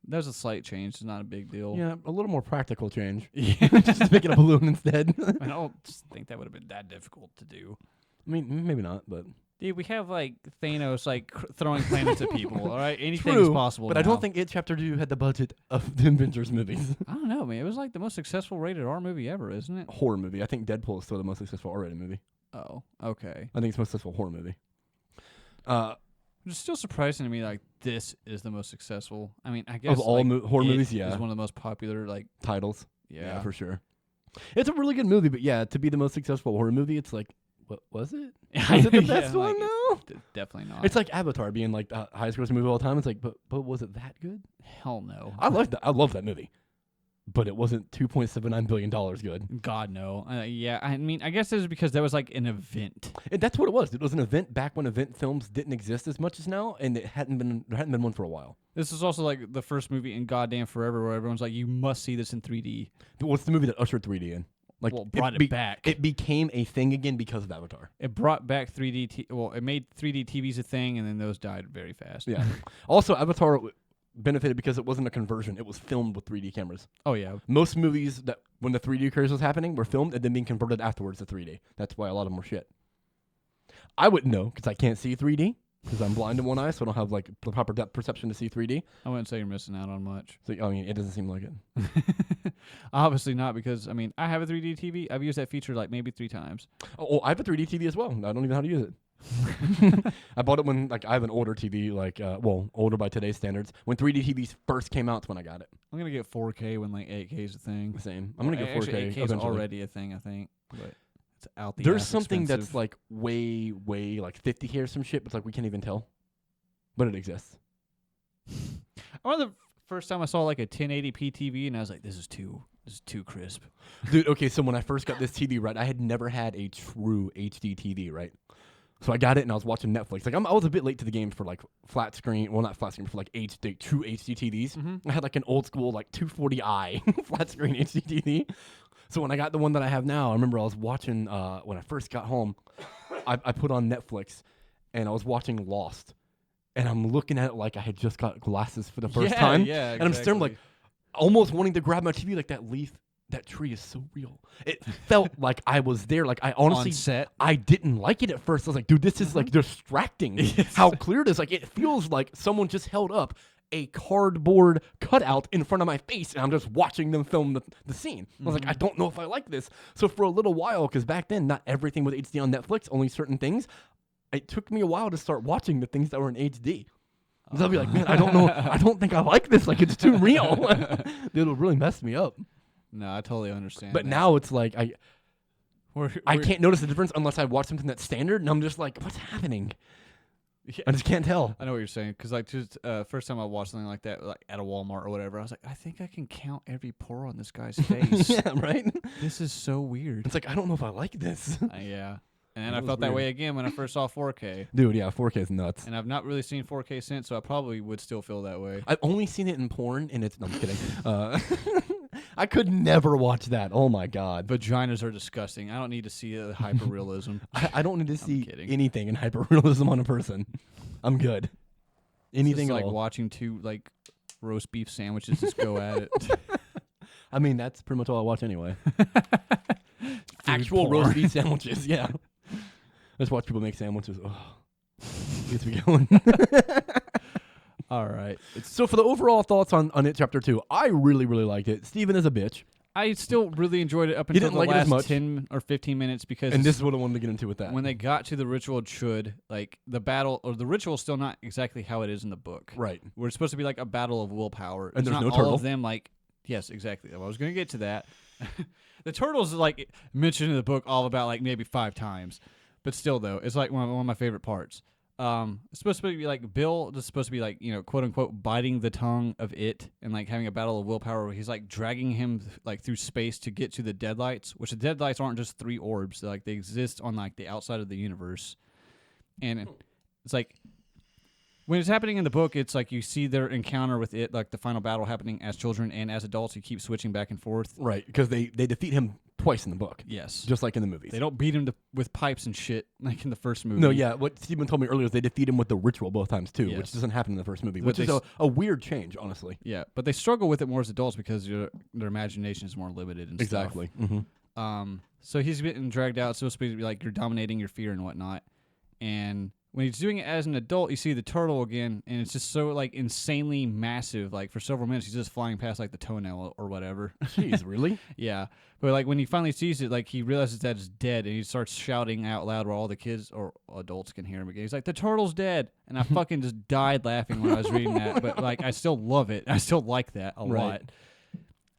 That was a slight change. It's not a big deal. Yeah, a little more practical change. Yeah. Just making a balloon instead. I don't think that would have been that difficult to do. I mean, maybe not, but Dude, we have like Thanos like throwing planets at people. All right, anything true. is possible. But I now. don't think It Chapter 2 had the budget of the Avengers movies. I don't know, man. It was like the most successful rated R movie ever, isn't it? Horror movie. I think Deadpool is still the most successful R-rated movie. Oh, okay. I think it's the most successful horror movie. It's still surprising to me. Like this is the most successful. I mean, I guess Of all like, horror It movies, yeah. is one of the most popular. Like, Titles. yeah, For sure. It's a really good movie, but yeah, to be the most successful horror movie, it's like, what was it? Was it the best one? No. Definitely not. It's like Avatar being like the highest grossing movie of all time. It's like, but was it that good? hell no. I like that. I love that movie, but it wasn't $2.79 billion good. God no. Yeah, I mean, I guess it was because that was like an event. And that's what it was. It was an event back when event films didn't exist as much as now, and there hadn't been one for a while. This is also like the first movie in goddamn forever where everyone's like, you must see this in 3D. What's the movie that ushered 3D in? Like, Well, brought it back. It became a thing again because of Avatar. It brought back 3D. It made 3D TVs a thing, and then those died very fast. Yeah. Also, Avatar benefited because it wasn't a conversion. It was filmed with 3D cameras. Oh yeah. Most movies that when the 3D craze was happening were filmed and then being converted afterwards to 3D. That's why a lot of them were shit. I wouldn't know because I can't see 3D because I'm blind in one eye, so I don't have like the proper depth perception to see 3D. I wouldn't say you're missing out on much. So I mean, it doesn't seem like it. Obviously not, because I mean, I have a 3D TV. I've used that feature like maybe 3 times. Oh, I have a 3D TV as well. I don't even know how to use it. I bought it when like I have an older TV, like older by today's standards. When 3D TVs first came out, that's when I got it. I'm gonna get 4K when like 8K is a thing. Same. I'm gonna get 4K. Actually, 8K is eventually. already a thing, I think. But it's out the. There's ass something expensive. that's like way like 50K or some shit, but like we can't even tell. But it exists. I remember the first time I saw like a 1080p TV, and I was like, "This is too crisp." Dude, okay, so when I first got this TV, right, I had never had a true HD TV, right? So I got it and I was watching Netflix. Like I was a bit late to the game for like flat screen, well not flat screen, for like true HD TVs. Mm-hmm. I had like an old school like 240i flat screen HD TV. So when I got the one that I have now, I remember I was watching when I first got home, I put on Netflix and I was watching Lost. And I'm looking at it like I had just got glasses for the first time. Yeah, exactly. And I'm staring like almost wanting to grab my TV, like that leaf. That tree is so real. It felt like I was there. Like I honestly, on set. I didn't like it at first. I was like, dude, this is like distracting. How clear it is. Like it feels like someone just held up a cardboard cutout in front of my face, and I'm just watching them film the scene. I was like, I don't know if I like this. So for a little while, because back then, not everything was HD on Netflix, only certain things. It took me a while to start watching the things that were in HD. Because I'll be like, man, I don't know. I don't think I like this. Like it's too real. It'll really mess me up. No, I totally understand. But that. now it's like I We're- can't notice the difference unless I watch something that's standard, and I'm just like, what's happening? Yeah. I just can't tell. I know what you're saying, because like just first time I watched something like that, like at a Walmart or whatever, I was like, I think I can count every pore on this guy's face. Yeah, right? This is so weird. It's like, I don't know if I like this. Yeah, and then That I was felt that weird. way again when I first saw 4K, Dude, yeah, 4K is nuts. and I've not really seen 4K since, so I probably would still feel that way. I've only seen it in porn, and it's... No, I'm kidding. I could never watch that. Oh, my God. Vaginas are disgusting. I don't need to see the hyperrealism. I don't need to see kidding. anything in hyperrealism on a person. I'm good. Anything It's at like all. watching two like roast beef sandwiches just go at it. I mean, that's pretty much all I watch anyway. Actual porn. roast beef sandwiches, yeah. Just watch people make sandwiches. Oh, gets me going. All right. So for the overall thoughts on It Chapter 2, I really, really liked it. Steven is a bitch. I still really enjoyed it up You until didn't the like it as last much? 10 or 15 minutes because And this is what I wanted to get into with that. when they got to the ritual chud, like the battle or the ritual is still not exactly how it is in the book. Right. We're supposed to be like a battle of willpower. And It's there's not no all turtle. of them like yes, exactly. I was going to get to that. The turtles like mentioned in the book all about like maybe 5 times. But still though, it's like one of my favorite parts. It's supposed to be like Bill is supposed to be like, you know, quote unquote biting the tongue of it and like having a battle of willpower where he's like dragging him like through space to get to the deadlights, which the deadlights aren't just 3 orbs. Like they exist on like the outside of the universe. And it's like when it's happening in the book, it's like you see their encounter with it, like the final battle happening as children and as adults. You keep switching back and forth. Right, because they defeat him twice in the book. Yes. Just like in the movies. They don't beat him with pipes and shit like in the first movie. No, yeah. What Steven told me earlier is they defeat him with the ritual both times, too, which Yes. doesn't happen in the first movie, But which they is a weird change, honestly. Yeah, but they struggle with it more as adults because their imagination is more limited and Exactly. Mm-hmm. So he's getting dragged out. It's supposed to be like you're dominating your fear and whatnot. And when he's doing it as an adult, you see the turtle again, and it's just so like insanely massive. Like for several minutes, he's just flying past like the toenail or whatever. Jeez, really? Yeah, but like when he finally sees it, like he realizes that it's dead, and he starts shouting out loud where all the kids or adults can hear him again. He's like, "The turtle's dead!" And I fucking just died laughing when I was reading that. But like, I still love it. I still like that a Right. lot.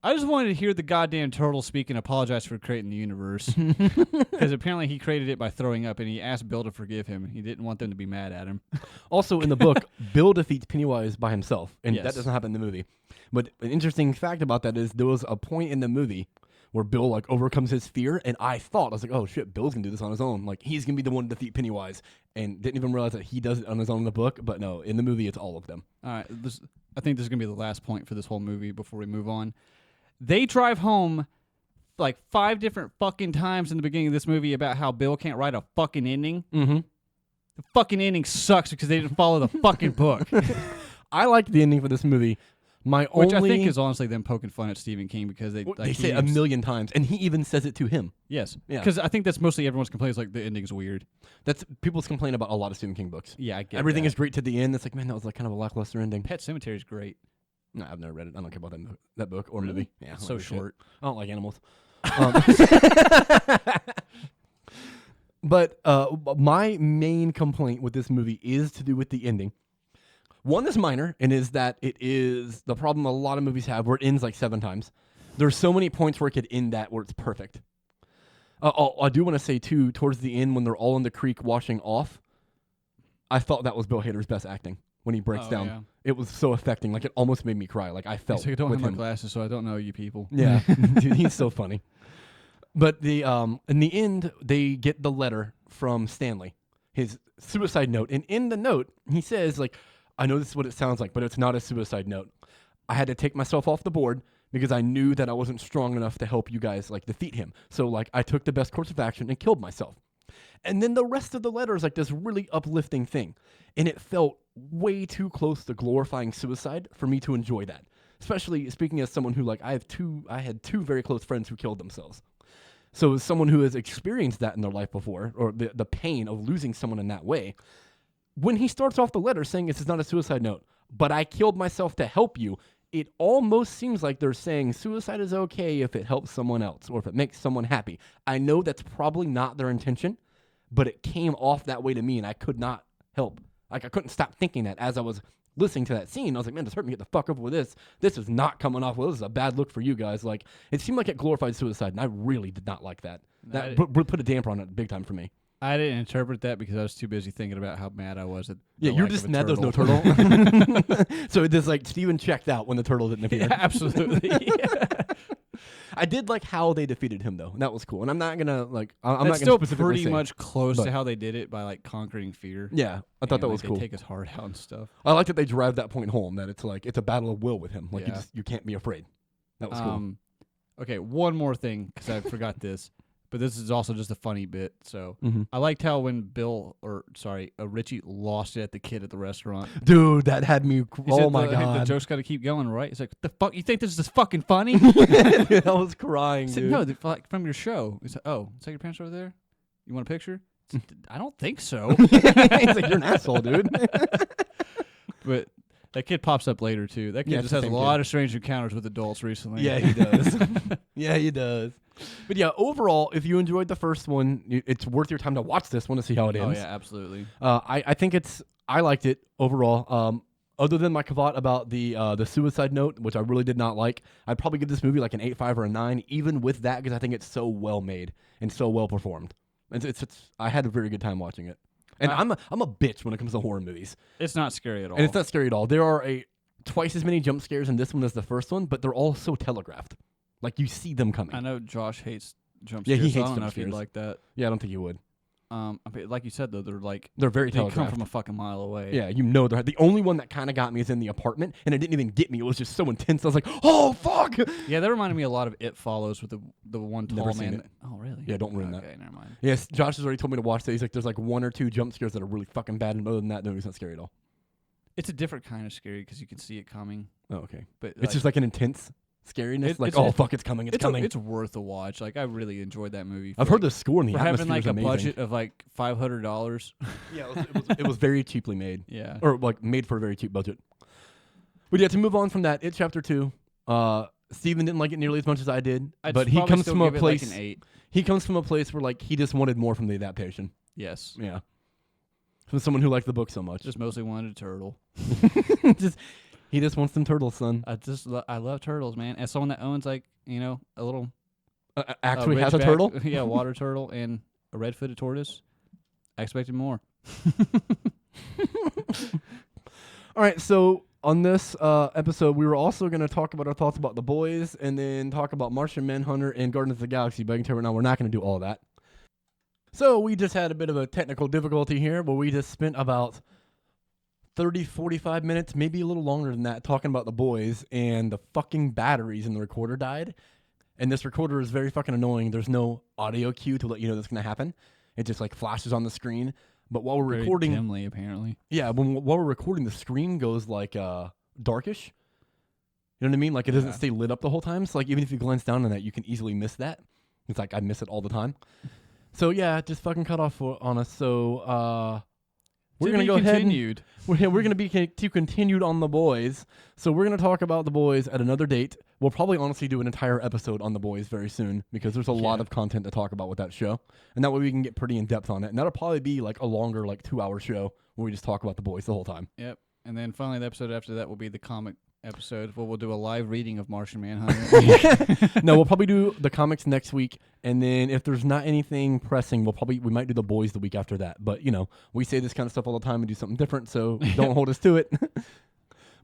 I just wanted to hear the goddamn turtle speak and apologize for creating the universe. Because apparently he created it by throwing up, and he asked Bill to forgive him. He didn't want them to be mad at him. Also, in the book, Bill defeats Pennywise by himself, and Yes. that doesn't happen in the movie. But an interesting fact about that is there was a point in the movie where Bill like overcomes his fear, and I was like, oh shit, Bill's gonna do this on his own. Like he's gonna be the one to defeat Pennywise, and didn't even realize that he does it on his own in the book. But no, in the movie, it's all of them. All right, I think this is going to be the last point for this whole movie before we move on. They drive home like 5 different fucking times in the beginning of this movie about how Bill can't write a fucking ending. Mm-hmm. The fucking ending sucks because they didn't follow the fucking book. I liked the ending for this movie. Which I think is honestly them poking fun at Stephen King because they they say it a million times, and he even says it to him. Yes, Yeah. because I think that's mostly everyone's complaint is like the ending's weird. That's people's complaint about a lot of Stephen King books. Yeah, I get Everything that. is great to the end. It's like, man, that was like kind of a lackluster ending. Pet Sematary is great. No, I've never read it. I don't care about that book or movie. Yeah, I don't So give a shit. short. I don't like animals. But But my main complaint with this movie is to do with the ending. One is minor, and is that it is the problem a lot of movies have where it ends like 7 times. There's so many points where it could end that where it's perfect. I do want to say, too, towards the end when they're all in the creek washing off, I thought that was Bill Hader's best acting when he breaks down. Yeah. It was so affecting. Like, it almost made me cry. Like, I felt I don't with have him. my glasses, so I don't know you people. Yeah. Dude, he's so funny. But the in the end, they get the letter from Stanley, his suicide note. And in the note, he says, like, I know this is what it sounds like, but it's not a suicide note. I had to take myself off the board because I knew that I wasn't strong enough to help you guys, like, defeat him. So, like, I took the best course of action and killed myself. And then the rest of the letter is, like, this really uplifting thing. And it felt way too close to glorifying suicide for me to enjoy that. Especially speaking as someone who, like, I had 2 very close friends who killed themselves. So as someone who has experienced that in their life before, or the pain of losing someone in that way, when he starts off the letter saying this is not a suicide note, but I killed myself to help you, it almost seems like they're saying suicide is okay if it helps someone else or if it makes someone happy. I know that's probably not their intention, but it came off that way to me, and I could not help. Like, I couldn't stop thinking that as I was listening to that scene. I was like, man, this hurt me. Get the fuck up with this. This is not coming off well. This is a bad look for you guys. Like, it seemed like it glorified suicide, and I really did not like that. That put a damper on it big time for me. I didn't interpret that because I was too busy thinking about how mad I was at you're just mad there's no turtle. So it's like Steven checked out when the turtle didn't appear. Yeah, absolutely. Yeah. I did like how they defeated him, though. And that was cool. And I'm not gonna like. I'm not gonna still specifically pretty say, much close to how they did it by like conquering fear. Yeah, I thought that was cool. They take his heart out and stuff. I like that they drive that point home. That it's like it's a battle of will with him. Like Yeah. you can't be afraid. That was cool. Okay, one more thing because I forgot this, but this is also just a funny bit. So Mhm. I liked how when Richie lost it at the kid at the restaurant. Dude, that had me. He Oh said my the god! joke's got to keep going, right? He's like, "The fuck? You think this is fucking funny?" I was crying, I said, dude. "No, like from your show." He said, "Oh, is that your parents over there? You want a picture?" I said, I don't think so. He's like, you're an asshole, dude. But that kid pops up later too. That kid Yeah, just it's the has a same lot kid. of strange encounters with adults recently. Yeah, he does. Yeah, he does. But yeah, overall, if you enjoyed the first one, it's worth your time to watch this one to see how it Oh ends. yeah, absolutely. I think I liked it overall. Other than my caveat about the suicide note, which I really did not like, I'd probably give this movie like an 8.5 or a 9, even with that, because I think it's so well made and so well performed. It's I had a very good time watching it. And I'm a bitch when it comes to horror movies. It's not scary at all. And it's not scary at all. There are twice as many jump scares in this one as the first one, but they're all so telegraphed. Like, you see them coming. I know Josh hates jump Yeah, scares. he so I hates don't know jump if he'd scares. like that. Yeah, I don't think you would. I mean, like you said though, They're very they come telegraphed. from a fucking mile away. Yeah, you know they're the only one that kind of got me is in the apartment, and it didn't even get me. It was just so intense. I was like, oh fuck. Yeah, that reminded me a lot of It Follows with the one tall Never seen man. it. Oh really? Yeah, don't ruin that. Okay, never mind. Yes, Josh has already told me to watch that. He's like, there's like 1 or 2 jump scares that are really fucking bad, and other than that, no, it's not scary at all. It's a different kind of scary because you can see it coming. Oh, okay. But It's just like an intense scariness. Like, it's fuck, it's coming, it's coming. It's worth a watch. Like I really enjoyed that movie. I've heard the score and the for having atmosphere like is a amazing. budget of like $500. Yeah, it was very cheaply made. Yeah. Or like made for a very cheap budget. But yeah, to move on from that, It Chapter 2, Steven didn't like it nearly as much as I did. But he comes from a place. Like an 8. He comes from a place where like he just wanted more from the adaptation. Yes. Yeah. From someone who liked the book so much. Just mostly wanted a turtle. He just wants some turtles, son. I love turtles, man. As someone that owns like a little Actually has a turtle? Yeah, water turtle and a red-footed tortoise. I expected more. All right, so on this episode, we were also going to talk about our thoughts about The Boys and then talk about Martian Manhunter and Guardians of the Galaxy. But I can tell you right now, we're not going to do all that. So we just had a bit of a technical difficulty here, but we just spent about 30, 45 minutes, maybe a little longer than that, talking about The Boys, and the fucking batteries in the recorder died. And this recorder is very fucking annoying. There's no audio cue to let you know that's going to happen. It just like flashes on the screen. But while we're Very recording, dimly, apparently. yeah, while we're recording, the screen goes like darkish. You know what I mean? Like it doesn't stay lit up the whole time. So like even if you glance down on that, you can easily miss that. It's like I miss it all the time. So yeah, it just fucking cut off on us. So we're gonna go ahead. We're gonna be continued on The Boys. So we're gonna talk about The Boys at another date. we'll probably honestly do an entire episode on The Boys very soon because there's a lot Yeah. of content to talk about with that show. And that way we can get pretty in depth on it. And that'll probably be like a longer, like 2-hour show where we just talk about The Boys the whole time. Yep. And then finally, the episode after that will be the comic episode where we'll do a live reading of Martian Manhunter. No, we'll probably do the comics next week. And then if there's not anything pressing, we might do The Boys the week after that. But, we say this kind of stuff all the time and do something different. So don't hold us to it.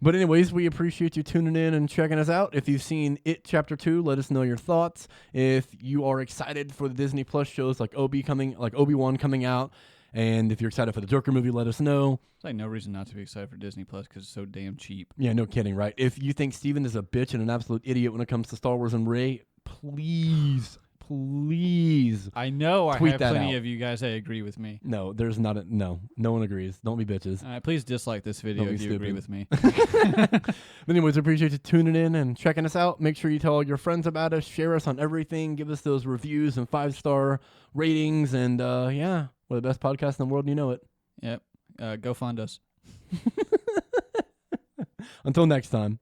But anyways, we appreciate you tuning in and checking us out. If you've seen It Chapter 2, let us know your thoughts. If you are excited for the Disney Plus shows like Obi-Wan coming out, and if you're excited for the Joker movie, let us know. There's like no reason not to be excited for Disney Plus because it's so damn cheap. Yeah, no kidding, right? If you think Steven is a bitch and an absolute idiot when it comes to Star Wars and Rey, please I know I tweet have that plenty out. of you guys that agree with me. No, there's not no one agrees. Don't be bitches. All right, please dislike this video Don't if be you agree stupid. with me. But anyways, appreciate you tuning in and checking us out. Make sure you tell all your friends about us, share us on everything, give us those reviews and 5-star ratings, and we're the best podcast in the world and you know it. Yep. Go fund us. Until next time.